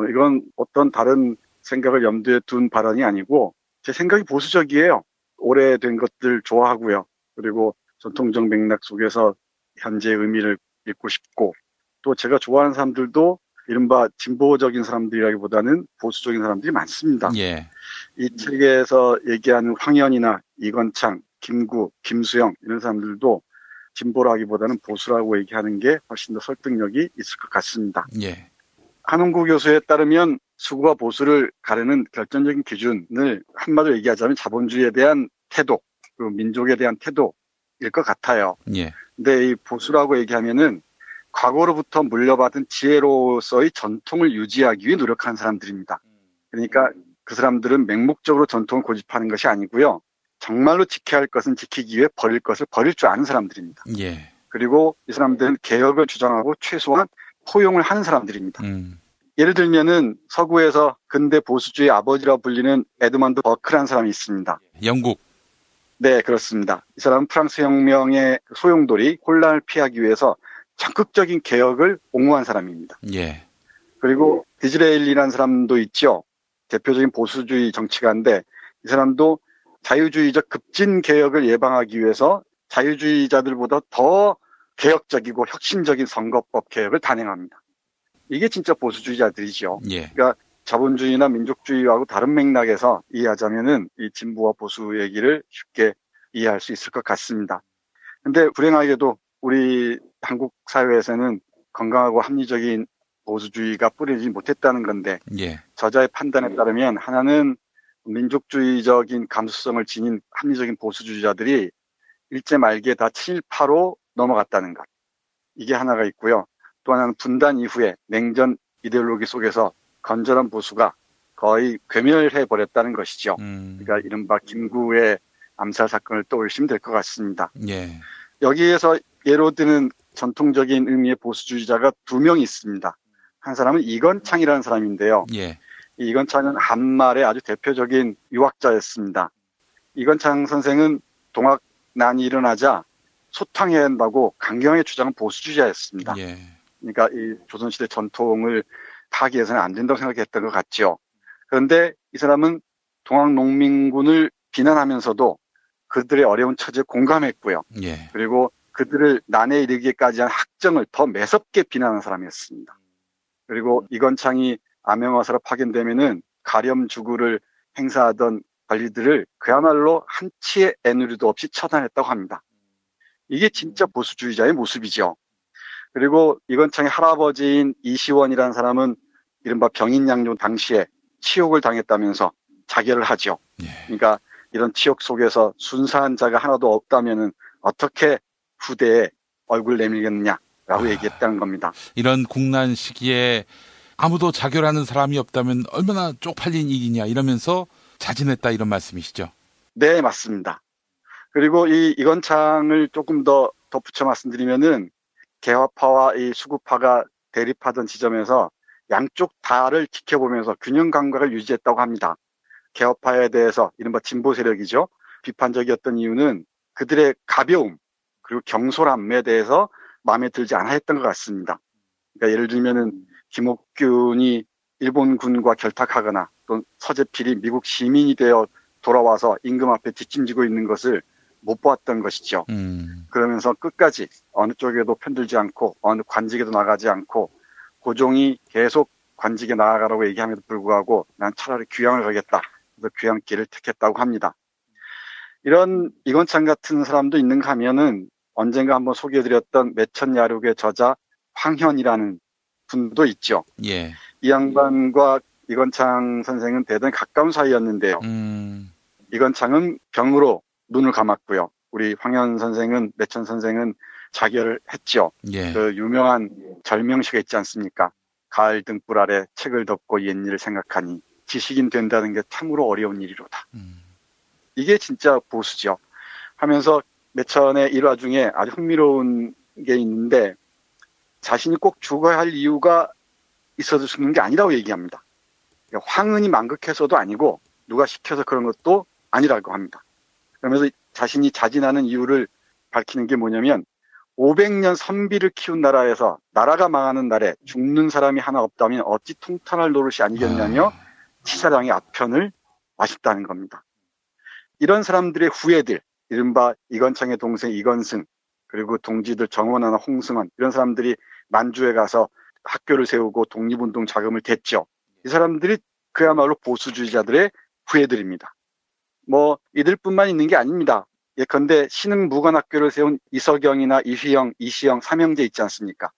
이건 어떤 다른 생각을 염두에 둔 발언이 아니고 제 생각이 보수적이에요. 오래된 것들 좋아하고요. 그리고 전통적 맥락 속에서 현재의 의미를 읽고 싶고 또 제가 좋아하는 사람들도 이른바 진보적인 사람들이라기보다는 보수적인 사람들이 많습니다. 예. 이 책에서 얘기하는 황현이나 이건창, 김구, 김수영 이런 사람들도 진보라기보다는 보수라고 얘기하는 게 훨씬 더 설득력이 있을 것 같습니다. 예. 한홍구 교수에 따르면 수구와 보수를 가르는 결정적인 기준을 한마디로 얘기하자면 자본주의에 대한 태도, 그리고 민족에 대한 태도일 것 같아요. 예. 근데 이 보수라고 얘기하면은 과거로부터 물려받은 지혜로서의 전통을 유지하기 위해 노력하는 사람들입니다. 그러니까 그 사람들은 맹목적으로 전통을 고집하는 것이 아니고요. 정말로 지켜야 할 것은 지키기 위해 버릴 것을 버릴 줄 아는 사람들입니다. 예. 그리고 이 사람들은 개혁을 주장하고 최소한 포용을 하는 사람들입니다. 예를 들면은 서구에서 근대 보수주의 아버지라고 불리는 에드먼드 버크라는 사람이 있습니다. 영국. 네, 그렇습니다. 이 사람은 프랑스 혁명의 소용돌이 혼란을 피하기 위해서 적극적인 개혁을 옹호한 사람입니다. 예. 그리고 디즈레일리라는 사람도 있죠. 대표적인 보수주의 정치가인데 이 사람도 자유주의적 급진 개혁을 예방하기 위해서 자유주의자들보다 더 개혁적이고 혁신적인 선거법 개혁을 단행합니다. 이게 진짜 보수주의자들이죠. 예. 그러니까 자본주의나 민족주의하고 다른 맥락에서 이해하자면은 이 진보와 보수 얘기를 쉽게 이해할 수 있을 것 같습니다. 근데 불행하게도 우리 한국 사회에서는 건강하고 합리적인 보수주의가 뿌리지 못했다는 건데 예. 저자의 판단에 따르면 하나는 민족주의적인 감수성을 지닌 합리적인 보수주의자들이 일제 말기에 다 친일파로 넘어갔다는 것. 이게 하나가 있고요. 또 하나는 분단 이후에 냉전 이데올로기 속에서 건전한 보수가 거의 괴멸해버렸다는 것이죠. 그러니까 이른바 김구의 암살 사건을 떠올리시면 될 것 같습니다. 예. 여기에서 예로 드는 전통적인 의미의 보수주의자가 2명 있습니다. 한 사람은 이건창이라는 사람인데요. 예. 이건창은 한말의 아주 대표적인 유학자였습니다. 이건창 선생은 동학난이 일어나자 소탕해야 한다고 강경하게 주장한 보수주의자였습니다. 예. 그러니까 이 조선시대 전통을 파기해서는 안 된다고 생각했던 것 같죠. 그런데 이 사람은 동학농민군을 비난하면서도 그들의 어려운 처지에 공감했고요. 예. 그리고 그들을 난에 이르기까지 한 학정을 더 매섭게 비난하는 사람이었습니다. 그리고 이건창이 암행어사로 파견되면은 가렴주구를 행사하던 관리들을 그야말로 한치의 애누리도 없이 처단했다고 합니다. 이게 진짜 보수주의자의 모습이죠. 그리고 이건창의 할아버지인 이시원이라는 사람은 이른바 병인양요 당시에 치욕을 당했다면서 자결을 하죠. 그러니까 이런 치욕 속에서 순사한 자가 하나도 없다면은 어떻게 후대에 얼굴 내밀겠느냐 라고 얘기했다는 겁니다. 이런 국난 시기에 아무도 자결하는 사람이 없다면 얼마나 쪽팔린 일이냐 이러면서 자진했다 이런 말씀이시죠? 네, 맞습니다. 그리고 이 이건창을 조금 더 덧붙여 말씀드리면은 개화파와 이 수구파가 대립하던 지점에서 양쪽 다를 지켜보면서 균형 감각을 유지했다고 합니다. 개화파에 대해서 이른바 진보 세력이죠. 비판적이었던 이유는 그들의 가벼움 그리고 경솔함에 대해서 마음에 들지 않아 했던 것 같습니다. 그러니까 예를 들면은 김옥균이 일본군과 결탁하거나 또 서재필이 미국 시민이 되어 돌아와서 임금 앞에 뒷짐지고 있는 것을 못 보았던 것이죠. 그러면서 끝까지 어느 쪽에도 편들지 않고 어느 관직에도 나가지 않고 고종이 계속 관직에 나아가라고 얘기함에도 불구하고 난 차라리 귀향을 가겠다. 그래서 귀향길을 택했다고 합니다. 이런 이건창 같은 사람도 있는가 하면은 언젠가 한번 소개해드렸던 매천야록의 저자 황현이라는 분도 있죠. 예. 이 양반과 이건창 선생은 대단히 가까운 사이였는데요. 이건창은 병으로 눈을 감았고요. 우리 황현 선생은, 매천 선생은 자결을 했죠. 예. 그 유명한 절명시가 있지 않습니까? 가을 등불 아래 책을 덮고 옛일을 생각하니 지식인 된다는 게 참으로 어려운 일이로다. 이게 진짜 보수죠. 하면서 매천의 일화 중에 아주 흥미로운 게 있는데 자신이 꼭 죽어야 할 이유가 있어서 죽는 게 아니라고 얘기합니다. 황은이 만극해서도 아니고 누가 시켜서 그런 것도 아니라고 합니다. 그러면서 자신이 자진하는 이유를 밝히는 게 뭐냐면 500년 선비를 키운 나라에서 나라가 망하는 날에 죽는 사람이 하나 없다면 어찌 통탄할 노릇이 아니겠냐며 치사량의 아편을 마셨다는 겁니다. 이런 사람들의 후예들, 이른바 이건창의 동생 이건승, 그리고 동지들 정원하나 홍승헌, 이런 사람들이 만주에 가서 학교를 세우고 독립운동 자금을 댔죠. 이 사람들이 그야말로 보수주의자들의 후예들입니다. 뭐 이들뿐만 있는 게 아닙니다. 예컨대 신흥무관학교를 세운 이석영이나 이휘영, 이시영, 삼형제 있지 않습니까?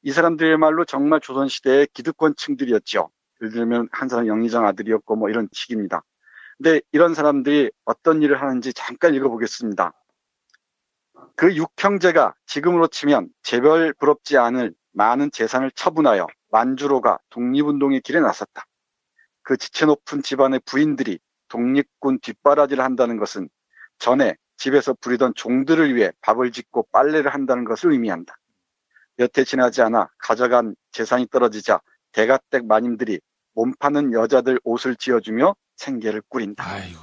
이 사람들이야말로 정말 조선시대의 기득권층들이었죠. 예를 들면 한 사람 영의정 아들이었고 뭐 이런 식입니다. 근데 이런 사람들이 어떤 일을 하는지 잠깐 읽어보겠습니다. 그 육형제가 지금으로 치면 재별 부럽지 않을 많은 재산을 처분하여 만주로가 독립운동의 길에 나섰다. 그 지체 높은 집안의 부인들이 독립군 뒷바라지를 한다는 것은 전에 집에서 부리던 종들을 위해 밥을 짓고 빨래를 한다는 것을 의미한다. 몇 해 지나지 않아 가져간 재산이 떨어지자 대가댁 마님들이 몸 파는 여자들 옷을 지어주며 생계를 꾸린다. 아이고.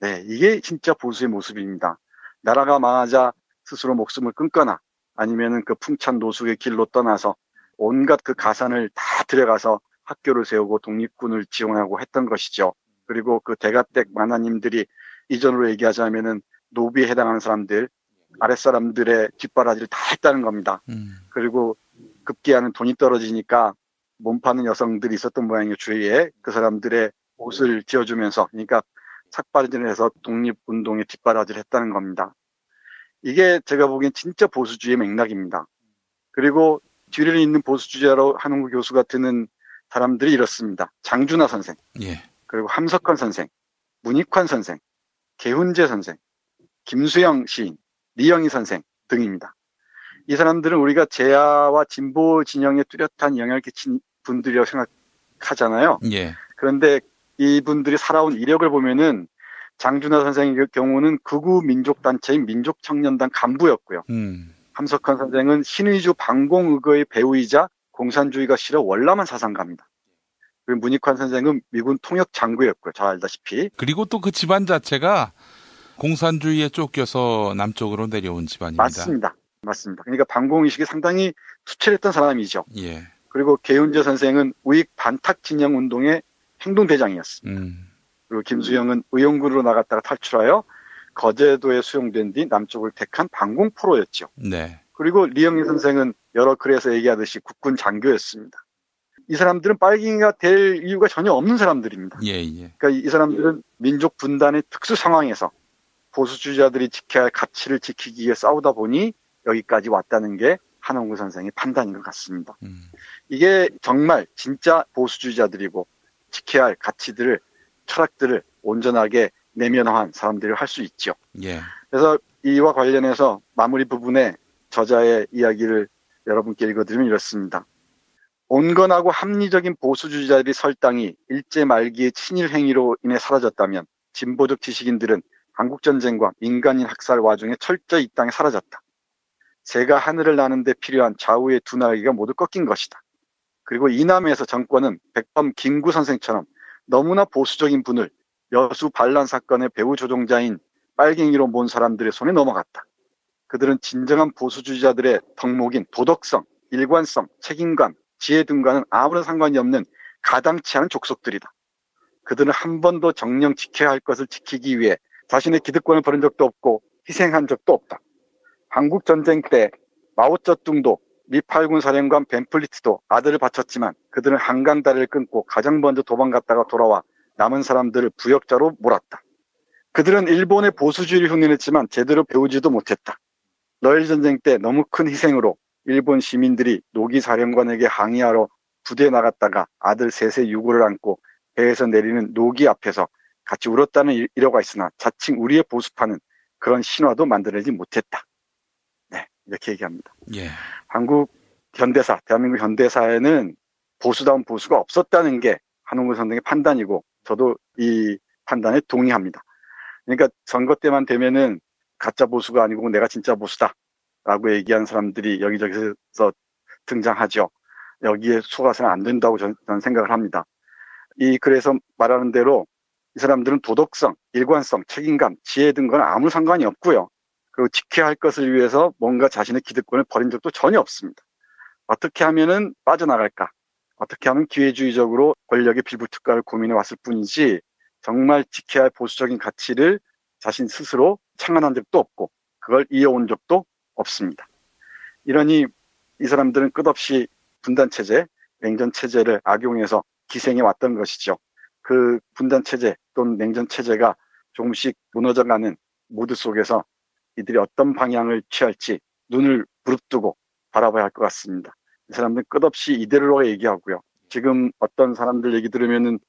네, 이게 진짜 보수의 모습입니다. 나라가 망하자 스스로 목숨을 끊거나 아니면은 그 풍찬 노숙의 길로 떠나서 온갖 그 가산을 다 들여가서 학교를 세우고 독립군을 지원하고 했던 것이죠. 그리고 그 대가댁 만화님들이 이전으로 얘기하자면은 노비에 해당하는 사람들, 아랫사람들의 뒷바라지를 다 했다는 겁니다. 그리고 급기야는 돈이 떨어지니까 몸 파는 여성들이 있었던 모양이에요. 주위에 그 사람들의 옷을 지어주면서, 그러니까 삭바지를 해서 독립운동에 뒷바라지를 했다는 겁니다. 이게 제가 보기엔 진짜 보수주의의 맥락입니다. 그리고 뒤를 잇는 보수주의자로 한홍구 교수가 드는 사람들이 이렇습니다. 장준하 선생, 예. 그리고 함석헌 선생, 문익환 선생, 개훈재 선생, 김수영 시인, 리영희 선생 등입니다. 이 사람들은 우리가 재야와 진보 진영에 뚜렷한 영향을 끼친 분들이라고 생각하잖아요. 예. 그런데 이분들이 살아온 이력을 보면은 장준하 선생의 경우는 극우 민족단체인 민족청년단 간부였고요. 함석헌 선생은 신의주 방공의거의 배우이자 공산주의가 싫어 월남한 사상가입니다. 그리고 문익환 선생은 미군 통역 장교였고요. 잘 알다시피. 그리고 또 그 집안 자체가 공산주의에 쫓겨서 남쪽으로 내려온 집안입니다. 맞습니다. 맞습니다. 그러니까 방공의식이 상당히 투철했던 사람이죠. 예. 그리고 개훈재 선생은 우익 반탁 진영 운동의 행동대장이었습니다. 그리고 김수영은 의용군으로 나갔다가 탈출하여 거제도에 수용된 뒤 남쪽을 택한 방공포로였죠. 네. 그리고 리영희 선생은 여러 글에서 얘기하듯이 국군 장교였습니다. 이 사람들은 빨갱이가 될 이유가 전혀 없는 사람들입니다. 예, 예. 그러니까 이 사람들은 민족 분단의 특수 상황에서 보수주의자들이 지켜야 할 가치를 지키기 위해 싸우다 보니 여기까지 왔다는 게 한홍구 선생의 판단인 것 같습니다. 이게 정말 진짜 보수주의자들이고 지켜야 할 가치들을, 철학들을 온전하게 내면화한 사람들이 할 수 있죠. 예. 그래서 이와 관련해서 마무리 부분에 저자의 이야기를 여러분께 읽어드리면 이렇습니다. 온건하고 합리적인 보수주의자들이 설당이 일제 말기의 친일 행위로 인해 사라졌다면 진보적 지식인들은 한국전쟁과 민간인 학살 와중에 철저히 이 땅에 사라졌다. 새가 하늘을 나는 데 필요한 좌우의 두 날개가 모두 꺾인 것이다. 그리고 이남에서 정권은 백범 김구 선생처럼 너무나 보수적인 분을 여수 반란 사건의 배후 조종자인 빨갱이로 모은 사람들의 손에 넘어갔다. 그들은 진정한 보수주의자들의 덕목인 도덕성, 일관성, 책임감, 지혜 등과는 아무런 상관이 없는 가당치 않은 족속들이다. 그들은 한 번도 정령 지켜야 할 것을 지키기 위해 자신의 기득권을 버린 적도 없고 희생한 적도 없다. 한국전쟁 때 마오쩌둥도 미팔군 사령관 벤플리트도 아들을 바쳤지만 그들은 한강 다리를 끊고 가장 먼저 도망갔다가 돌아와 남은 사람들을 부역자로 몰았다. 그들은 일본의 보수주의를 흉내냈지만 제대로 배우지도 못했다. 러일전쟁 때 너무 큰 희생으로 일본 시민들이 노기 사령관에게 항의하러 부대에 나갔다가 아들 셋의 유골을 안고 배에서 내리는 노기 앞에서 같이 울었다는 일화가 있으나 자칭 우리의 보수파는 그런 신화도 만들어내지 못했다. 네, 이렇게 얘기합니다. 예. 한국 현대사, 대한민국 현대사에는 보수다운 보수가 없었다는 게 한홍구 선생의 판단이고 저도 이 판단에 동의합니다. 그러니까 선거 때만 되면은 가짜 보수가 아니고 내가 진짜 보수다 라고 얘기하는 사람들이 여기저기서 등장하죠. 여기에 속아서는 안 된다고 저는 생각을 합니다. 그래서 말하는 대로 이 사람들은 도덕성, 일관성, 책임감, 지혜 등과는 아무 상관이 없고요. 그리고 지켜야 할 것을 위해서 뭔가 자신의 기득권을 버린 적도 전혀 없습니다. 어떻게 하면은 빠져나갈까? 어떻게 하면 기회주의적으로 권력의 빌부특가를 고민해 왔을 뿐이지 정말 지켜야 할 보수적인 가치를 자신 스스로 창안한 적도 없고 그걸 이어온 적도 없습니다. 이러니 이 사람들은 끝없이 분단체제, 냉전체제를 악용해서 기생해 왔던 것이죠. 그 분단체제 또는 냉전체제가 조금씩 무너져가는 모드 속에서 이들이 어떤 방향을 취할지 눈을 부릅뜨고 바라봐야 할 것 같습니다. 이 사람들은 끝없이 이대로라고 얘기하고요. 지금 어떤 사람들 얘기 들으면은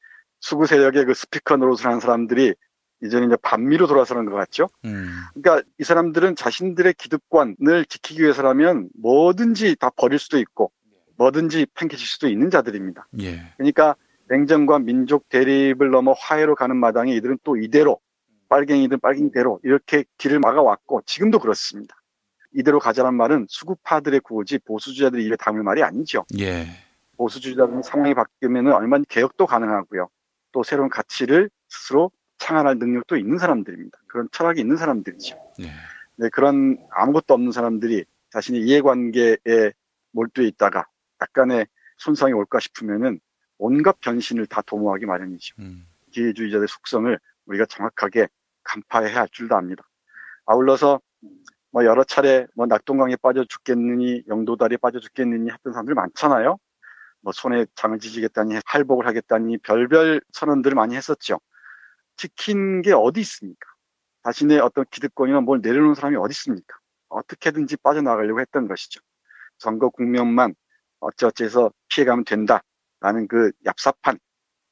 수구 세력의 그 스피커 노릇을 하는 사람들이 이제는 이제 반미로 돌아서는 것 같죠. 그러니까 이 사람들은 자신들의 기득권을 지키기 위해서라면 뭐든지 다 버릴 수도 있고 뭐든지 팽개칠 수도 있는 자들입니다. 예. 그러니까 냉전과 민족 대립을 넘어 화해로 가는 마당에 이들은 또 이대로 빨갱이든 빨갱이대로 이렇게 길을 막아왔고 지금도 그렇습니다. 이대로 가자란 말은 수구파들의 구호지 보수주의자들이 입에 담을 말이 아니죠. 예. 보수주의자들은 상황이 바뀌면 얼마든지 개혁도 가능하고요. 또 새로운 가치를 스스로 창안할 능력도 있는 사람들입니다. 그런 철학이 있는 사람들이죠. 예. 네, 그런 아무것도 없는 사람들이 자신의 이해관계에 몰두해 있다가 약간의 손상이 올까 싶으면은 온갖 변신을 다 도모하기 마련이죠. 기회주의자들의 속성을 우리가 정확하게 간파해야 할 줄도 압니다. 아울러서 여러 차례 낙동강에 빠져 죽겠느니 영도다리에 빠져 죽겠느니 했던 사람들 많잖아요. 손에 장을 지지겠다니 할복을 하겠다니 별별 선언들을 많이 했었죠. 지킨 게 어디 있습니까? 자신의 어떤 기득권이나 뭘 내려놓은 사람이 어디 있습니까? 어떻게든지 빠져나가려고 했던 것이죠. 선거 국면만 어찌어찌해서 피해가면 된다라는 그 얍삽한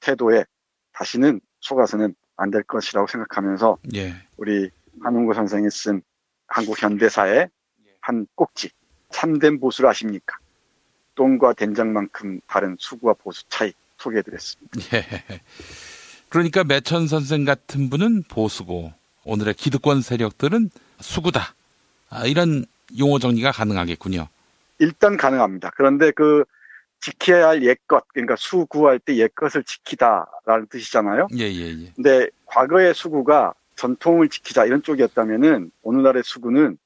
태도에 다시는 속아서는 안 될 것이라고 생각하면서 예. 우리 한홍구 선생이 쓴 한국 현대사의 한 꼭지, 참된 보수를 아십니까? 똥과 된장만큼 다른 수구와 보수 차이 소개해드렸습니다. 예. 그러니까 매천 선생 같은 분은 보수고 오늘의 기득권 세력들은 수구다. 이런 용어 정리가 가능하겠군요. 일단 가능합니다. 그런데 지켜야 할 옛것, 그러니까 수구할 때 옛것을 지키다라는 뜻이잖아요. 예. 근데 과거의 수구가 전통을 지키자 이런 쪽이었다면은 오늘날의 수구는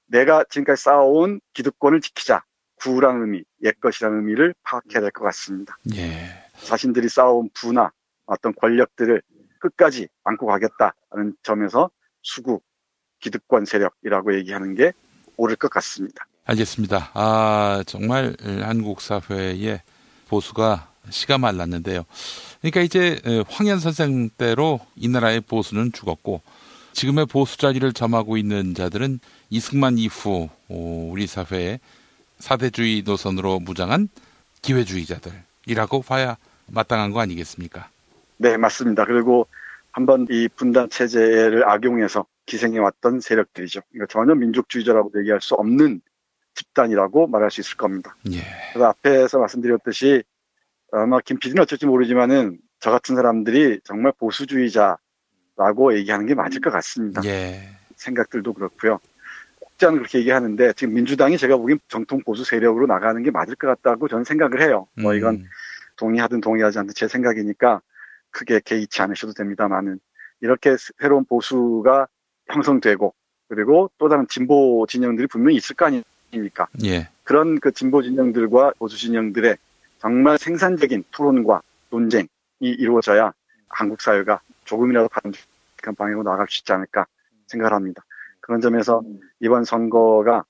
내가 지금까지 쌓아온 기득권을 지키자. 구라는 의미, 옛것이라는 의미를 파악해야 될 것 같습니다. 예. 자신들이 쌓아온 부나 어떤 권력들을 끝까지 안고 가겠다는 점에서 수구, 기득권 세력이라고 얘기하는 게 옳을 것 같습니다. 알겠습니다. 정말 한국 사회의 보수가 씨가 말랐는데요. 그러니까 이제 황현 선생 때로 이 나라의 보수는 죽었고 지금의 보수 자리를 점하고 있는 자들은 이승만 이후 우리 사회의 사대주의 노선으로 무장한 기회주의자들이라고 봐야 마땅한 거 아니겠습니까? 네, 맞습니다. 그리고 한번 이 분단 체제를 악용해서 기생해왔던 세력들이죠. 그러니까 전혀 민족주의자라고 얘기할 수 없는 집단이라고 말할 수 있을 겁니다. 예. 그래서 앞에서 말씀드렸듯이 아마 김 PD는 어쩔지 모르지만은 저 같은 사람들이 정말 보수주의자라고 얘기하는 게 맞을 것 같습니다. 예. 생각들도 그렇고요. 꼭지는 그렇게 얘기하는데 지금 민주당이 제가 보기엔 정통 보수 세력으로 나가는 게 맞을 것 같다고 저는 생각을 해요. 뭐 이건 동의하든 동의하지 않든 제 생각이니까 크게 개의치 않으셔도 됩니다만은 이렇게 새로운 보수가 형성되고 그리고 또 다른 진보 진영들이 분명히 있을 거 아닙니까? 예. 그런 그 진보 진영들과 보수 진영들의 정말 생산적인 토론과 논쟁이 이루어져야 한국 사회가 조금이라도 바람직한 방향으로 나아갈 수 있지 않을까 생각을 합니다. 그런 점에서 이번 선거가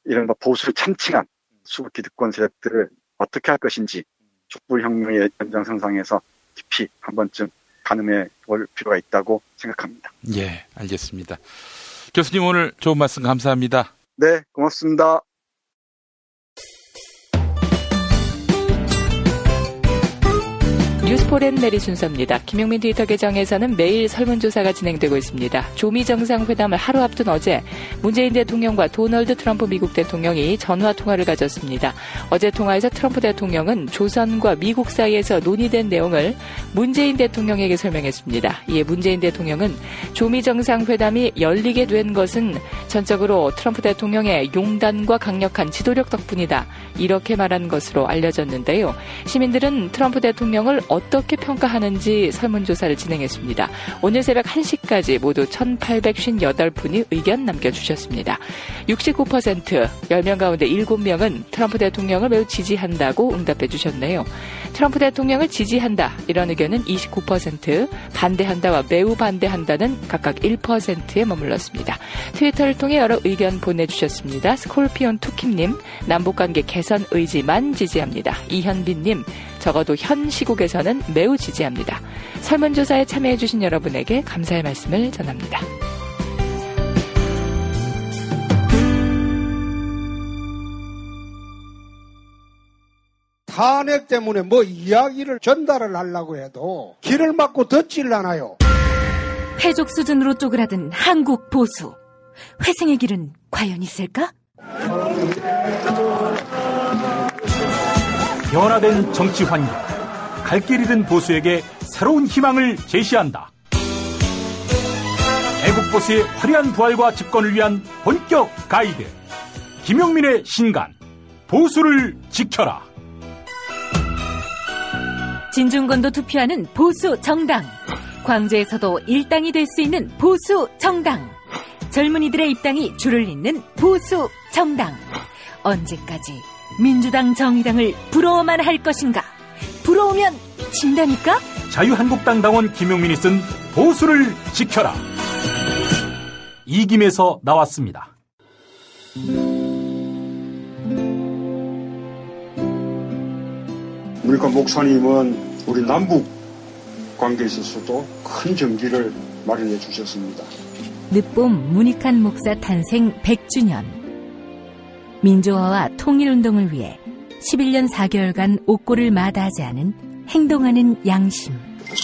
이른바 보수를 찬칭한 수북히 득권 세력들을 어떻게 할 것인지 촛불혁명의 연장선상에서 깊이 한 번쯤 가늠해 볼 필요가 있다고 생각합니다. 예, 알겠습니다. 교수님 오늘 좋은 말씀 감사합니다. 네, 고맙습니다. 뉴스포렌 메리 순서입니다. 김용민 트위터 계정에서는 매일 설문조사가 진행되고 있습니다. 조미 정상회담을 하루 앞둔 어제 문재인 대통령과 도널드 트럼프 미국 대통령이 전화통화를 가졌습니다. 어제 통화에서 트럼프 대통령은 조선과 미국 사이에서 논의된 내용을 문재인 대통령에게 설명했습니다. 이에 문재인 대통령은 조미 정상회담이 열리게 된 것은 전적으로 트럼프 대통령의 용단과 강력한 지도력 덕분이다. 이렇게 말한 것으로 알려졌는데요. 시민들은 트럼프 대통령을 어떻게 평가하는지 설문조사를 진행했습니다. 오늘 새벽 1시까지 모두 1,858분이 의견 남겨주셨습니다. 69%, 10명 가운데 7명은 트럼프 대통령을 매우 지지한다고 응답해 주셨네요. 트럼프 대통령을 지지한다, 이런 의견은 29%, 반대한다와 매우 반대한다는 각각 1%에 머물렀습니다. 트위터를 통해 여러 의견 보내주셨습니다. 스콜피온 투킴님, 남북관계 개선 의지만 지지합니다. 이현빈님, 적어도 현 시국에서는 매우 지지합니다. 설문조사에 참여해주신 여러분에게 감사의 말씀을 전합니다. 탄핵 때문에 뭐 이야기를 전달을 하려고 해도 길을 막고 듣질 않아요. 패족 수준으로 쪼그라든 한국 보수. 회생의 길은 과연 있을까? 변화된 정치 환경, 갈 길 잃은 보수에게 새로운 희망을 제시한다. 애국 보수의 화려한 부활과 집권을 위한 본격 가이드, 김용민의 신간, 보수를 지켜라. 진중권도 투표하는 보수 정당, 광주에서도 일당이 될 수 있는 보수 정당, 젊은이들의 입당이 줄을 잇는 보수 정당. 언제까지 민주당 정의당을 부러워만 할 것인가? 부러우면 진다니까? 자유한국당 당원 김용민이 쓴 보수를 지켜라. 이김에서 나왔습니다. 우리가 목사님은 우리 남북 관계에 있어서도 큰 정기를 마련해 주셨습니다. 늦봄 문익환 목사 탄생 100주년. 민주화와 통일운동을 위해 11년 4개월간 옥고를 마다하지 않은 행동하는 양심.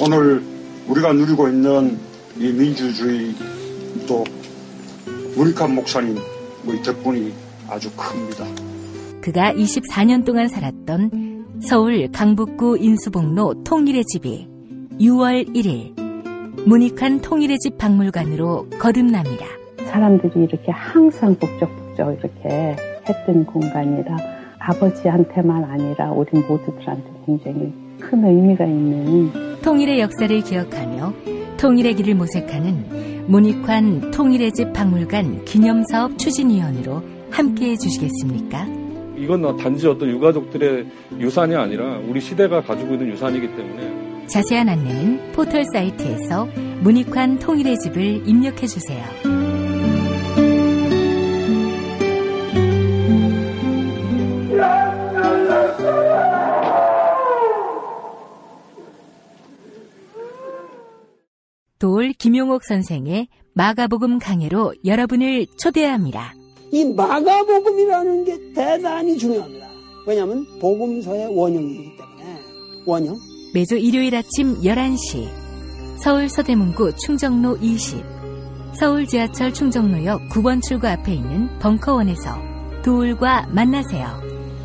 오늘 우리가 누리고 있는 이 민주주의 또 문익환 목사님 덕분이 아주 큽니다. 그가 24년 동안 살았던 서울 강북구 인수봉로 통일의 집이 6월 1일 문익환 통일의 집 박물관으로 거듭납니다. 사람들이 이렇게 항상 북적북적 이렇게 했던 공간이라 아버지한테만 아니라 우리 모두들한테 굉장히 큰 의미가 있는 통일의 역사를 기억하며 통일의 길을 모색하는 문익환 통일의 집 박물관 기념사업 추진위원으로 함께해 주시겠습니까? 이건 단지 어떤 유가족들의 유산이 아니라 우리 시대가 가지고 있는 유산이기 때문에 자세한 안내는 포털 사이트에서 문익환 통일의 집을 입력해 주세요. 돌 김용옥 선생의 마가복음 강해로 여러분을 초대합니다. 이 마가복음이라는 게 대단히 중요합니다. 왜냐하면 복음서의 원형이기 때문에. 원형. 매주 일요일 아침 11시 서울 서대문구 충정로 20, 서울 지하철 충정로역 9번 출구 앞에 있는 벙커원에서 도울과 만나세요.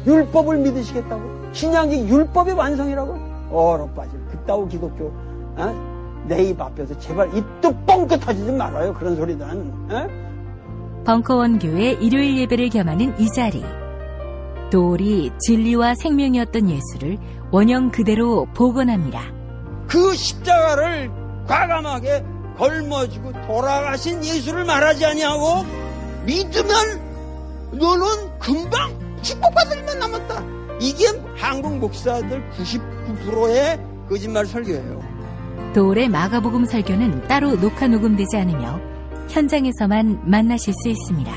율법을 믿으시겠다고? 신약이 율법의 완성이라고? 얼어빠질 그따위 기독교 내 입 앞에서 제발 입도 뻥끗 터지지 말아요. 그런 소리는. 벙커원 교회 일요일 예배를 겸하는 이 자리. 도울이 진리와 생명이었던 예수를 원형 그대로 복원합니다. 그 십자가를 과감하게 걸머지고 돌아가신 예수를 말하지 아니하고 믿으면 너는 금방 축복받을 만 남았다. 이게 한국 목사들 99%의 거짓말 설교예요. 도울의 마가복음 설교는 따로 녹화 녹음되지 않으며 현장에서만 만나실 수 있습니다.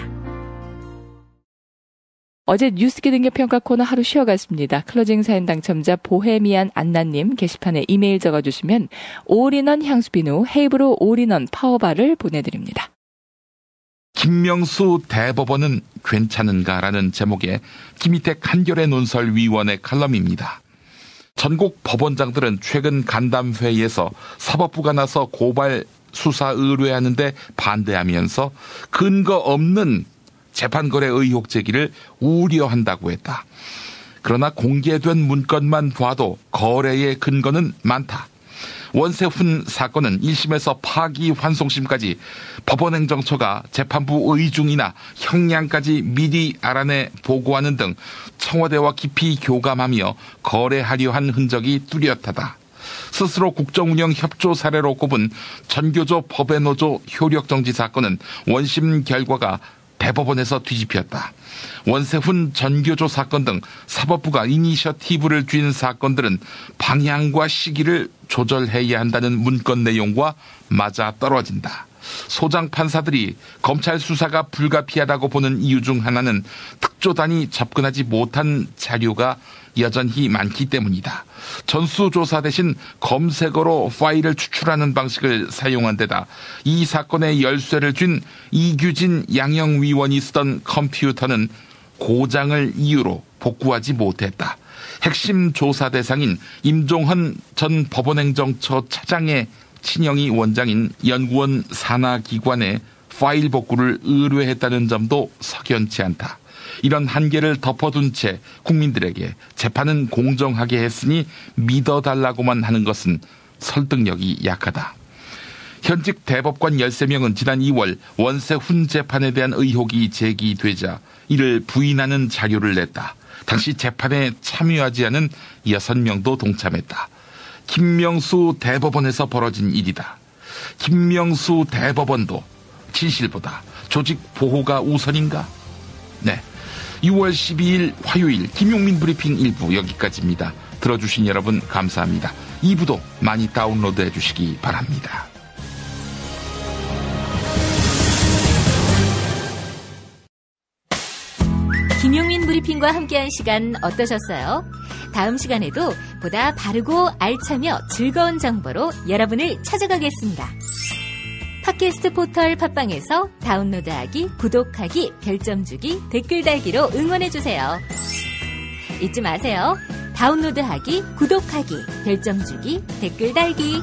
어제 뉴스기 능력 평가 코너 하루 쉬어갔습니다. 클로징 사연 당첨자 보헤미안 안나님 게시판에 이메일 적어주시면 올인원 향수 비누 헤이브로 올인원 파워바를 보내드립니다. 김명수 대법원은 괜찮은가라는 제목의 김희택 한겨레논설위원회 칼럼입니다. 전국 법원장들은 최근 간담회의에서 사법부가 나서 고발 수사 의뢰하는데 반대하면서 근거 없는 재판거래 의혹 제기를 우려한다고 했다. 그러나 공개된 문건만 봐도 거래의 근거는 많다. 원세훈 사건은 1심에서 파기환송심까지 법원행정처가 재판부 의중이나 형량까지 미리 알아내 보고하는 등 청와대와 깊이 교감하며 거래하려 한 흔적이 뚜렷하다. 스스로 국정운영 협조 사례로 꼽은 전교조 법외노조 효력정지 사건은 원심 결과가 대법원에서 뒤집혔다. 원세훈 전교조 사건 등 사법부가 이니셔티브를 쥔 사건들은 방향과 시기를 조절해야 한다는 문건 내용과 맞아떨어진다. 소장 판사들이 검찰 수사가 불가피하다고 보는 이유 중 하나는 특조단이 접근하지 못한 자료가 여전히 많기 때문이다. 전수조사 대신 검색어로 파일을 추출하는 방식을 사용한 데다 이 사건의 열쇠를 쥔 이규진 양형위원이 쓰던 컴퓨터는 고장을 이유로 복구하지 못했다. 핵심 조사 대상인 임종헌 전 법원행정처 차장의 친형이 원장인 연구원 산하기관에 파일 복구를 의뢰했다는 점도 석연치 않다. 이런 한계를 덮어둔 채 국민들에게 재판은 공정하게 했으니 믿어달라고만 하는 것은 설득력이 약하다. 현직 대법관 13명은 지난 2월 원세훈 재판에 대한 의혹이 제기되자 이를 부인하는 자료를 냈다. 당시 재판에 참여하지 않은 6명도 동참했다. 김명수 대법원에서 벌어진 일이다. 김명수 대법원도 진실보다 조직 보호가 우선인가? 네. 6월 12일 화요일 김용민 브리핑 1부 여기까지입니다. 들어주신 여러분 감사합니다. 2부도 많이 다운로드해 주시기 바랍니다. 김용민 브리핑과 함께한 시간 어떠셨어요? 다음 시간에도 보다 바르고 알차며 즐거운 정보로 여러분을 찾아가겠습니다. 팟캐스트 포털 팟빵에서 다운로드하기, 구독하기, 별점 주기, 댓글 달기로 응원해주세요. 잊지 마세요. 다운로드하기, 구독하기, 별점 주기, 댓글 달기.